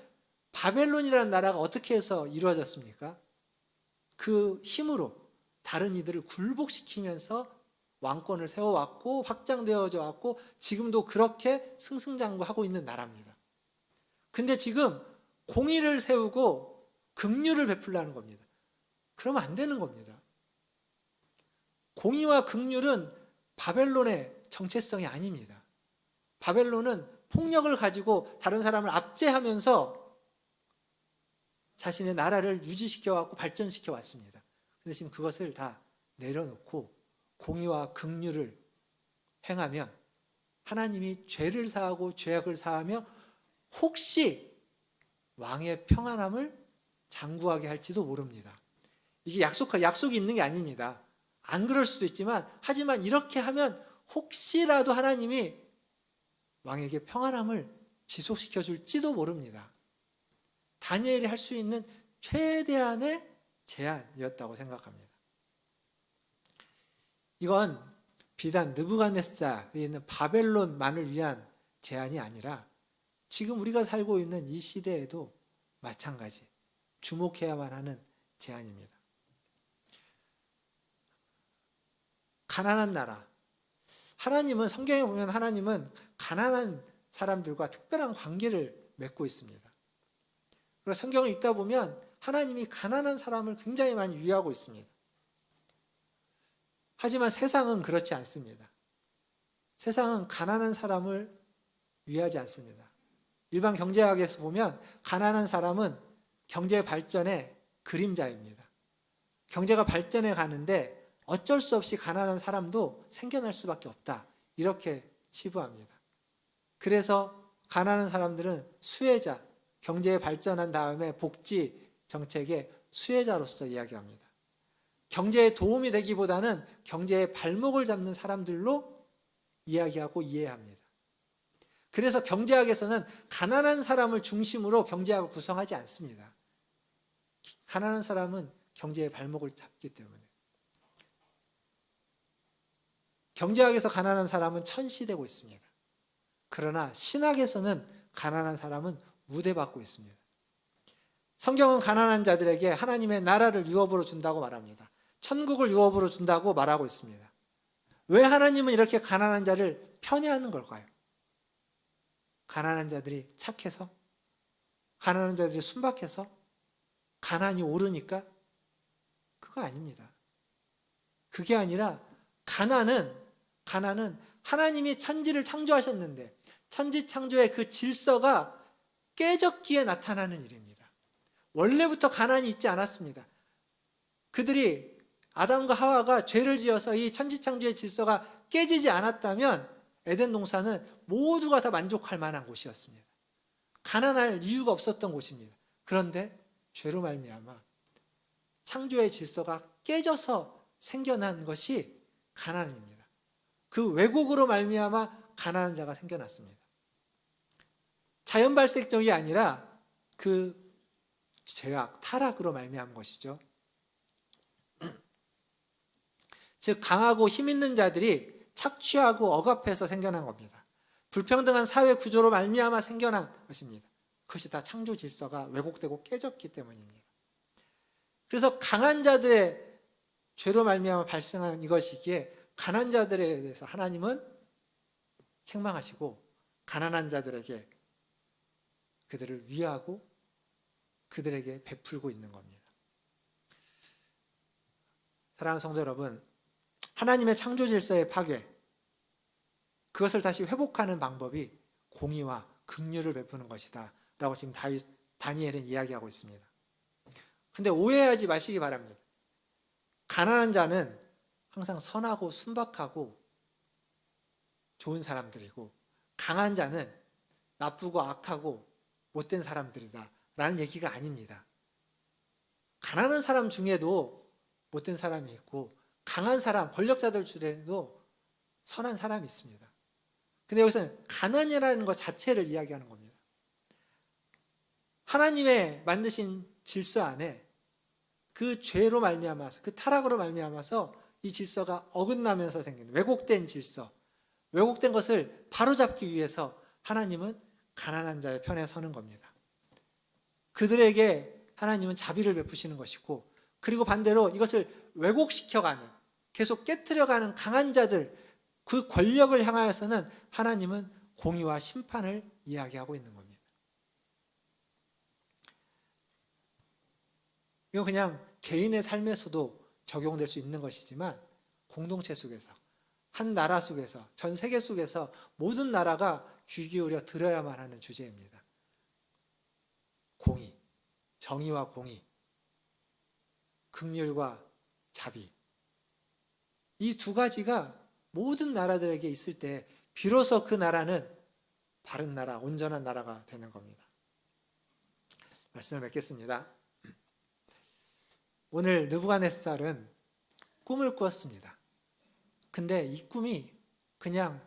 바벨론이라는 나라가 어떻게 해서 이루어졌습니까? 그 힘으로 다른 이들을 굴복시키면서 왕권을 세워왔고 확장되어져 왔고 지금도 그렇게 승승장구하고 있는 나라입니다. 근데 지금 공의를 세우고 긍휼을 베풀라는 겁니다. 그러면 안 되는 겁니다. 공의와 긍휼은 바벨론의 정체성이 아닙니다. 바벨론은 폭력을 가지고 다른 사람을 압제하면서 자신의 나라를 유지시켜 왔고 발전시켜 왔습니다. 근데 지금 그것을 다 내려놓고 공의와 긍휼을 행하면 하나님이 죄를 사하고 죄악을 사하며 혹시 왕의 평안함을 장구하게 할지도 모릅니다. 이게 약속이 있는 게 아닙니다. 안 그럴 수도 있지만 하지만 이렇게 하면 혹시라도 하나님이 왕에게 평안함을 지속시켜 줄지도 모릅니다. 다니엘이 할 수 있는 최대한의 제안이었다고 생각합니다. 이건 비단 느부갓네살이 있는 바벨론만을 위한 제안이 아니라 지금 우리가 살고 있는 이 시대에도 마찬가지 주목해야만 하는 제안입니다. 가난한 나라. 하나님은 성경에 보면 하나님은 가난한 사람들과 특별한 관계를 맺고 있습니다. 그리고 성경을 읽다 보면 하나님이 가난한 사람을 굉장히 많이 위하고 있습니다. 하지만 세상은 그렇지 않습니다. 세상은 가난한 사람을 위하지 않습니다. 일반 경제학에서 보면 가난한 사람은 경제 발전의 그림자입니다. 경제가 발전해 가는데 어쩔 수 없이 가난한 사람도 생겨날 수밖에 없다. 이렇게 치부합니다. 그래서 가난한 사람들은 수혜자, 경제에 발전한 다음에 복지 정책의 수혜자로서 이야기합니다. 경제에 도움이 되기보다는 경제의 발목을 잡는 사람들로 이야기하고 이해합니다. 그래서 경제학에서는 가난한 사람을 중심으로 경제학을 구성하지 않습니다. 가난한 사람은 경제의 발목을 잡기 때문에. 경제학에서 가난한 사람은 천시되고 있습니다. 그러나 신학에서는 가난한 사람은 우대받고 있습니다. 성경은 가난한 자들에게 하나님의 나라를 유업으로 준다고 말합니다. 천국을 유업으로 준다고 말하고 있습니다. 왜 하나님은 이렇게 가난한 자를 편애하는 걸까요? 가난한 자들이 착해서? 가난한 자들이 순박해서? 가난이 오르니까? 그거 아닙니다. 그게 아니라 가난은 하나님이 천지를 창조하셨는데 천지 창조의 그 질서가 깨졌기에 나타나는 일입니다. 원래부터 가난이 있지 않았습니다. 그들이 아담과 하와가 죄를 지어서 이 천지 창조의 질서가 깨지지 않았다면 에덴 동산은 모두가 다 만족할 만한 곳이었습니다. 가난할 이유가 없었던 곳입니다. 그런데 죄로 말미암아 창조의 질서가 깨져서 생겨난 것이 가난입니다. 그 왜곡으로 말미암아 가난한 자가 생겨났습니다. 자연 발생적이 아니라 그 죄악, 타락으로 말미암은 것이죠. 즉 강하고 힘 있는 자들이 착취하고 억압해서 생겨난 겁니다. 불평등한 사회 구조로 말미암아 생겨난 것입니다. 그것이 다 창조 질서가 왜곡되고 깨졌기 때문입니다. 그래서 강한 자들의 죄로 말미암아 발생한 이것이기에 가난한 자들에 대해서 하나님은 책망하시고 가난한 자들에게 그들을 위하고 그들에게 베풀고 있는 겁니다. 사랑하는 성도 여러분, 하나님의 창조 질서의 파괴, 그것을 다시 회복하는 방법이 공의와 긍휼을 베푸는 것이다 라고 지금 다니엘은 이야기하고 있습니다. 근데 오해하지 마시기 바랍니다. 가난한 자는 항상 선하고 순박하고 좋은 사람들이고, 강한 자는 나쁘고 악하고 못된 사람들이다 라는 얘기가 아닙니다. 가난한 사람 중에도 못된 사람이 있고, 강한 사람, 권력자들 중에도 선한 사람이 있습니다. 근데 여기서는 가난이라는 것 자체를 이야기하는 겁니다. 하나님의 만드신 질서 안에 그 죄로 말미암아서, 그 타락으로 말미암아서 이 질서가 어긋나면서 생긴 왜곡된 질서, 왜곡된 것을 바로잡기 위해서 하나님은 가난한 자의 편에 서는 겁니다. 그들에게 하나님은 자비를 베푸시는 것이고, 그리고 반대로 이것을 왜곡시켜가는, 계속 깨트려가는 강한 자들, 그 권력을 향하여서는 하나님은 공의와 심판을 이야기하고 있는 겁니다. 이건 그냥 개인의 삶에서도 적용될 수 있는 것이지만, 공동체 속에서, 한 나라 속에서, 전 세계 속에서 모든 나라가 귀 기울여 들어야만 하는 주제입니다. 공의, 정의와 공의, 긍휼과 자비, 이 두 가지가 모든 나라들에게 있을 때 비로소 그 나라는 바른 나라, 온전한 나라가 되는 겁니다. 말씀을 맺겠습니다. 오늘 느부갓네살은 꿈을 꾸었습니다. 근데 이 꿈이 그냥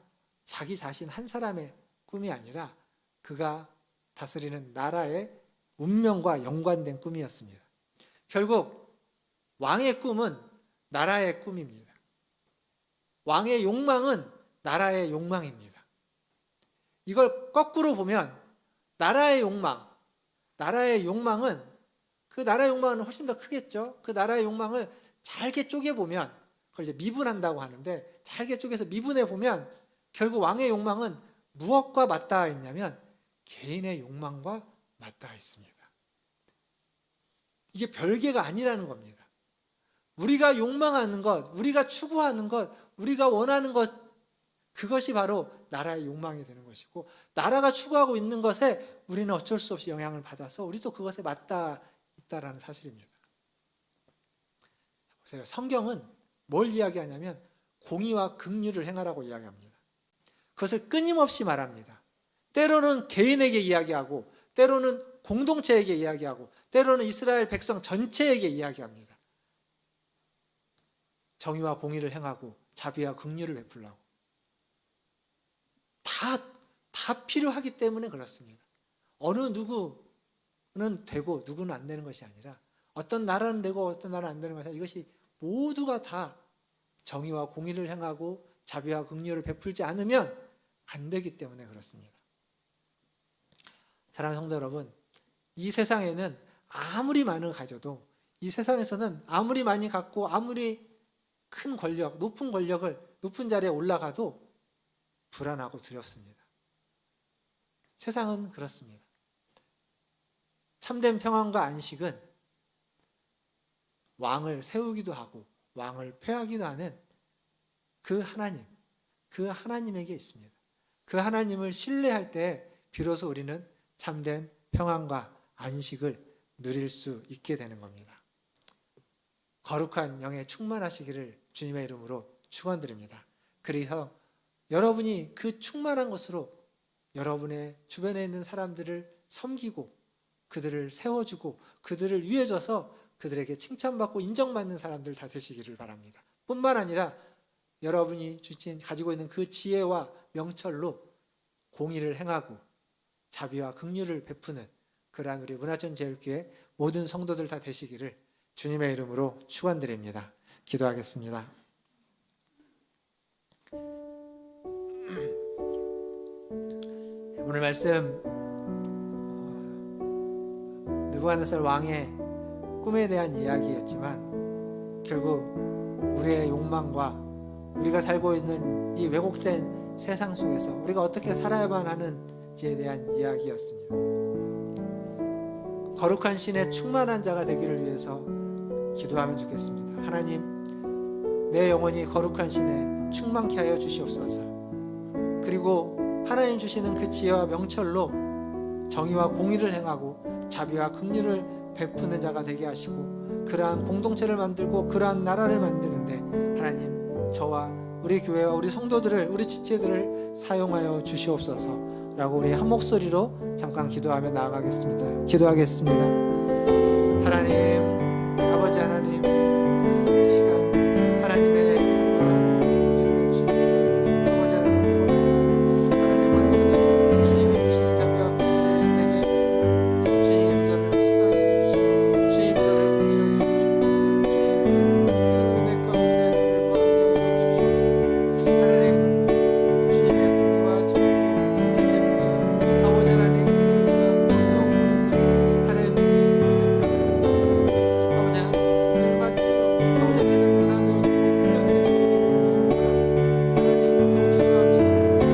자기 자신 한 사람의 꿈이 아니라 그가 다스리는 나라의 운명과 연관된 꿈이었습니다. 결국 왕의 꿈은 나라의 꿈입니다. 왕의 욕망은 나라의 욕망입니다. 이걸 거꾸로 보면 나라의 욕망은 그 나라의 욕망은 훨씬 더 크겠죠. 그 나라의 욕망을 잘게 쪼개보면, 그걸 이제 미분한다고 하는데, 잘게 쪼개서 미분해 보면 결국 왕의 욕망은 무엇과 맞닿아 있냐면 개인의 욕망과 맞닿아 있습니다. 이게 별개가 아니라는 겁니다. 우리가 욕망하는 것, 우리가 추구하는 것, 우리가 원하는 것, 그것이 바로 나라의 욕망이 되는 것이고, 나라가 추구하고 있는 것에 우리는 어쩔 수 없이 영향을 받아서 우리도 그것에 맞닿아 있다라는 사실입니다. 보세요. 성경은 뭘 이야기하냐면 공의와 긍휼을 행하라고 이야기합니다. 그것을 끊임없이 말합니다. 때로는 개인에게 이야기하고, 때로는 공동체에게 이야기하고, 때로는 이스라엘 백성 전체에게 이야기합니다. 정의와 공의를 행하고 자비와 긍휼을 베풀라고. 다 필요하기 때문에 그렇습니다. 어느 누구는 되고 누구는 안 되는 것이 아니라, 어떤 나라는 되고 어떤 나라는 안 되는 것이 아니라, 이것이 모두가 다 정의와 공의를 행하고 자비와 긍휼을 베풀지 않으면 안 되기 때문에 그렇습니다. 사랑하는 성도 여러분, 이 세상에는 아무리 많은 가져도, 이 세상에서는 아무리 많이 갖고 아무리 큰 권력, 높은 권력을, 높은 자리에 올라가도 불안하고 두렵습니다. 세상은 그렇습니다. 참된 평안과 안식은 왕을 세우기도 하고 왕을 폐하기도 하는 그 하나님에게 있습니다. 그 하나님을 신뢰할 때 비로소 우리는 참된 평안과 안식을 누릴 수 있게 되는 겁니다. 거룩한 영에 충만하시기를 주님의 이름으로 축원드립니다. 그래서 여러분이 그 충만한 것으로 여러분의 주변에 있는 사람들을 섬기고 그들을 세워주고 그들을 위해줘서 그들에게 칭찬받고 인정받는 사람들 다 되시기를 바랍니다. 뿐만 아니라 여러분이 가지고 있는 그 지혜와 명철로 공의를 행하고 자비와 긍휼을 베푸는 그러한 우리 문화전제일교회 모든 성도들 다 되시기를 주님의 이름으로 축원드립니다. 기도하겠습니다. 오늘 말씀 느부갓네살 왕의 꿈에 대한 이야기였지만 결국 우리의 욕망과 우리가 살고 있는 이 왜곡된 세상 속에서 우리가 어떻게 살아야만 하는지에 대한 이야기였습니다. 거룩한 신의 충만한 자가 되기를 위해서 기도하면 좋겠습니다. 하나님, 내 영혼이 거룩한 신에 충만케 하여 주시옵소서. 그 그리고 하나님 주시는 그 지혜와 명철로 정의와 공의를 행하고 자비와 긍휼을 베푸는 자가 되게 하시고 그러한 공동체를 만들고 그러한 나라를 만드는데 하나님 저와 우리 교회와 우리 성도들을 우리 지체들을 사용하여 주시옵소서라고 우리 한 목소리로 잠깐 기도하며 나아가겠습니다. 기도하겠습니다. 하나님 아버지 하나님 이 시간 하나님의 자비와 긍휼을 주님께 아버지 하나님 구합니다. 하나님 원고는 주님이 주시는 자비와 긍휼을 내게 주님 저를 불쌍히 여기시고 주님 저를 긍휼히 여기시고 주님의 그 은혜 가운데 우리를 거하게 주시옵소서. 하나님 주님의 긍휼과 정의를 제게 비추사 아버지 하나님 그 어려운 때문에 하나님 아버지 하나님 맞으며 아버지 하나님 고난도 훈련되어 하나님 기도합니다.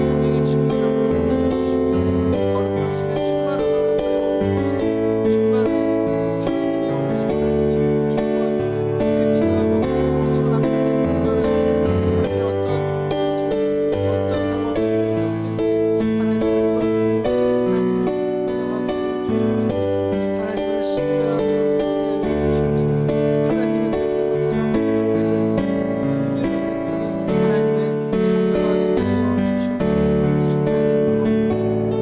성령의 충만함을 얻어 주시옵소서. 거룩한 신의 충만함을 얻어 주옵소서. 충만하여서 하나님이 원하시고 하나님이 기뻐하시는 그 지혜와 명철로 선악과에 분별하여서 하나님의 어떤 상황 속에서 어떤 일에 하나님을 받고 하나님을 인정하게 하여 주시옵소서. 하나님을 신뢰하며 하여 주시옵소서. 하나님이 그랬던 것처럼 긍휼을 베푸는 하나님의 자녀가 되게 하여 주시옵소서.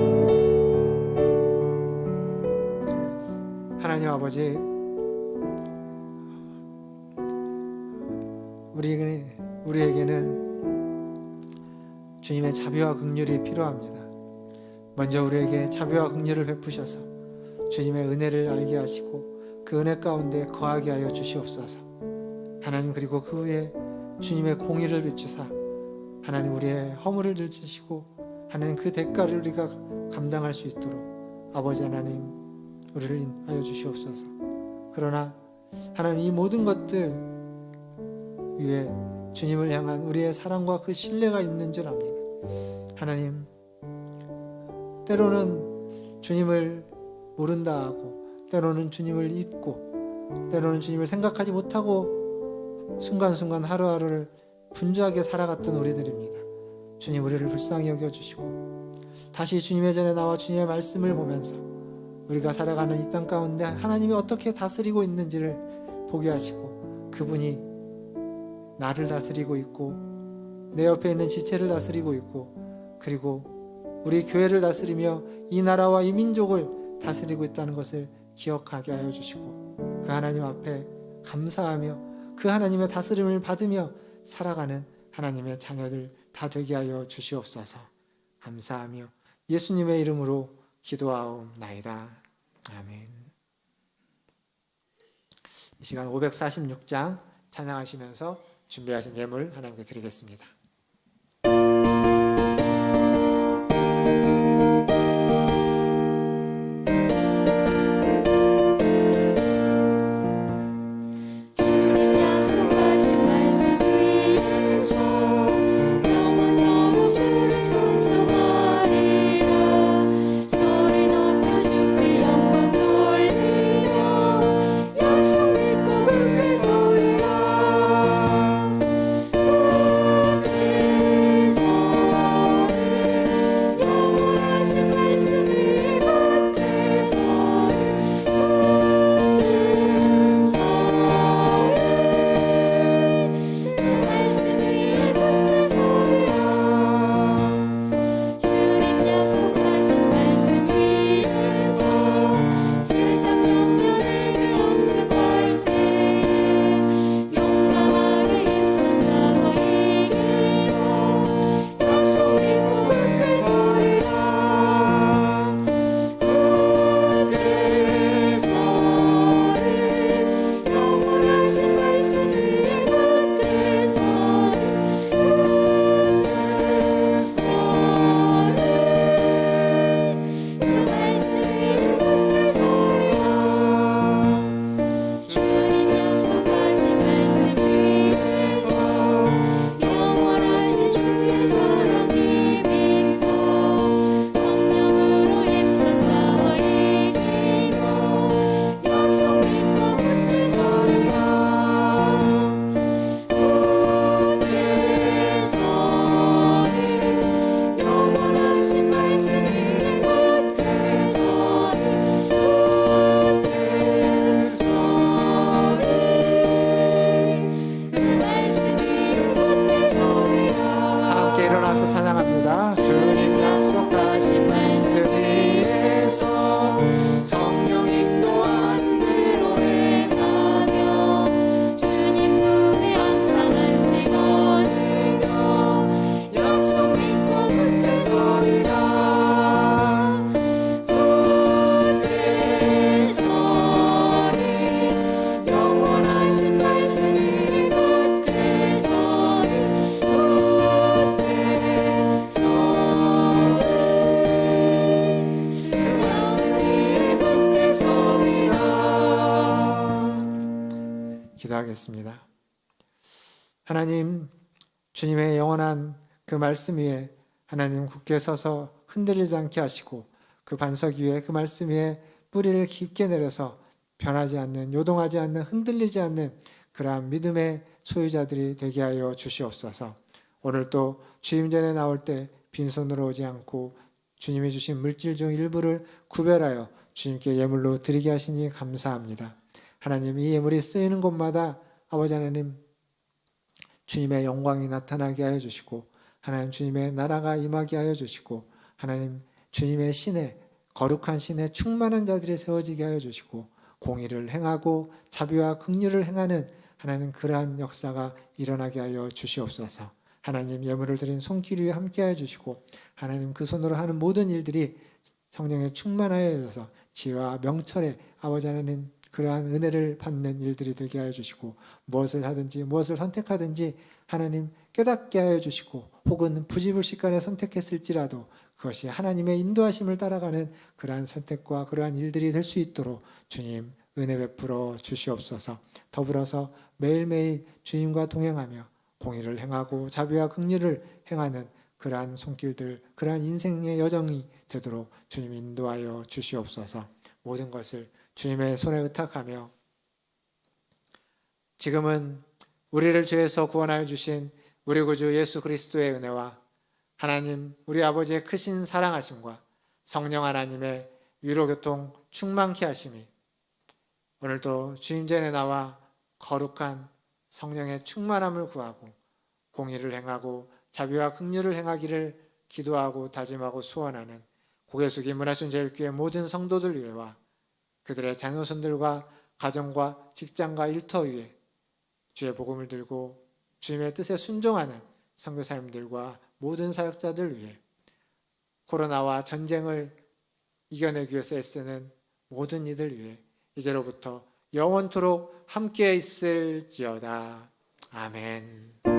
하나님 아버지 우리에게는 주님의 자비와 긍휼이 필요합니다. 먼저 우리에게 자비와 긍휼을 베푸셔서 주님의 은혜를 알게 하시고 그 은혜 가운데 거하게 하여 주시옵소서. 하나님 그리고 그 후에 주님의 공의를 비추사 하나님 우리의 허물을 들추시고 하나님 그 대가를 우리가 감당할 수 있도록 아버지 하나님 우리를 인하여 주시옵소서. 그러나 하나님 이 모든 것들 위에 주님을 향한 우리의 사랑과 그 신뢰가 있는 줄 압니다. 하나님 때로는 주님을 모른다 하고 때로는 주님을 잊고 때로는 주님을 생각하지 못하고 순간순간 하루하루를 분주하게 살아갔던 우리들입니다. 주님 우리를 불쌍히 여겨주시고 다시 주님의 전에 나와 주님의 말씀을 보면서 우리가 살아가는 이 땅 가운데 하나님이 어떻게 다스리고 있는지를 보게 하시고 그분이 나를 다스리고 있고 내 옆에 있는 지체를 다스리고 있고 그리고 우리 교회를 다스리며 이 나라와 이 민족을 다스리고 있다는 것을 기억하게 하여 주시고 그 하나님 앞에 감사하며 그 하나님의 다스림을 받으며 살아가는 하나님의 자녀들 다 되게 하여 주시옵소서. 감사하며 예수님의 이름으로 기도하옵나이다. 아멘. 이 시간 546장 찬양하시면서 준비하신 예물 하나님께 드리겠습니다. 주님 약속하신 말씀 위에서 영원토록 주를 찬송하리라. 소리 높여 주께 영광 돌리라. 약속 믿고 굳게 서리라. 주소이다. 기도하겠습니다. 하나님, 주님의 영원한 그 말씀 위에 하나님 굳게 서서 흔들리지 않게 하시고 그 반석 위에 그 말씀 위에 뿌리를 깊게 내려서 변하지 않는, 요동하지 않는, 흔들리지 않는 그러한 믿음의 소유자들이 되게 하여 주시옵소서. 오늘 또 주임전에 나올 때 빈손으로 오지 않고 주님이 주신 물질 중 일부를 구별하여 주님께 예물로 드리게 하시니 감사합니다. 하나님, 이 예물이 쓰이는 곳마다 아버지 하나님 주님의 영광이 나타나게 하여 주시고 하나님 주님의 나라가 임하게 하여 주시고 하나님 주님의 신에, 거룩한 신에 충만한 자들이 세워지게 하여 주시고 공의를 행하고 자비와 긍휼을 행하는 하나님 그러한 역사가 일어나게 하여 주시옵소서. 하나님, 예물을 드린 손길 위에 함께 하여 주시고 하나님 그 손으로 하는 모든 일들이 성령에 충만하여 져서 지혜와 명철에 아버지 하나님 그러한 은혜를 받는 일들이 되게 하여 주시고 무엇을 하든지 무엇을 선택하든지 하나님 깨닫게 하여 주시고 혹은 부지불식간에 선택했을지라도 그것이 하나님의 인도하심을 따라가는 그러한 선택과 그러한 일들이 될 수 있도록 주님 은혜 베풀어 주시옵소서. 더불어서 매일매일 주님과 동행하며 공의를 행하고 자비와 긍휼을 행하는 그러한 손길들, 그러한 인생의 여정이 되도록 주님 인도하여 주시옵소서. 모든 것을 주님의 손에 의탁하며 지금은 우리를 죄에서 구원하여 주신 우리 구주 예수 그리스도의 은혜와 하나님 우리 아버지의 크신 사랑하심과 성령 하나님의 위로교통 충만케 하심이 오늘도 주임전에 나와 거룩한 성령의 충만함을 구하고 공의를 행하고 자비와 긍휼을 행하기를 기도하고 다짐하고 소원하는 고개숙이 문화순제일교회 모든 성도들 위에와 그들의 자녀손들과 가정과 직장과 일터 위에 주의 복음을 들고 주님의 뜻에 순종하는 선교사님들과 모든 사역자들 위해 코로나와 전쟁을 이겨내기 위해서 애쓰는 모든 이들 위해 이제로부터 영원토록 함께 있을지어다. 아멘.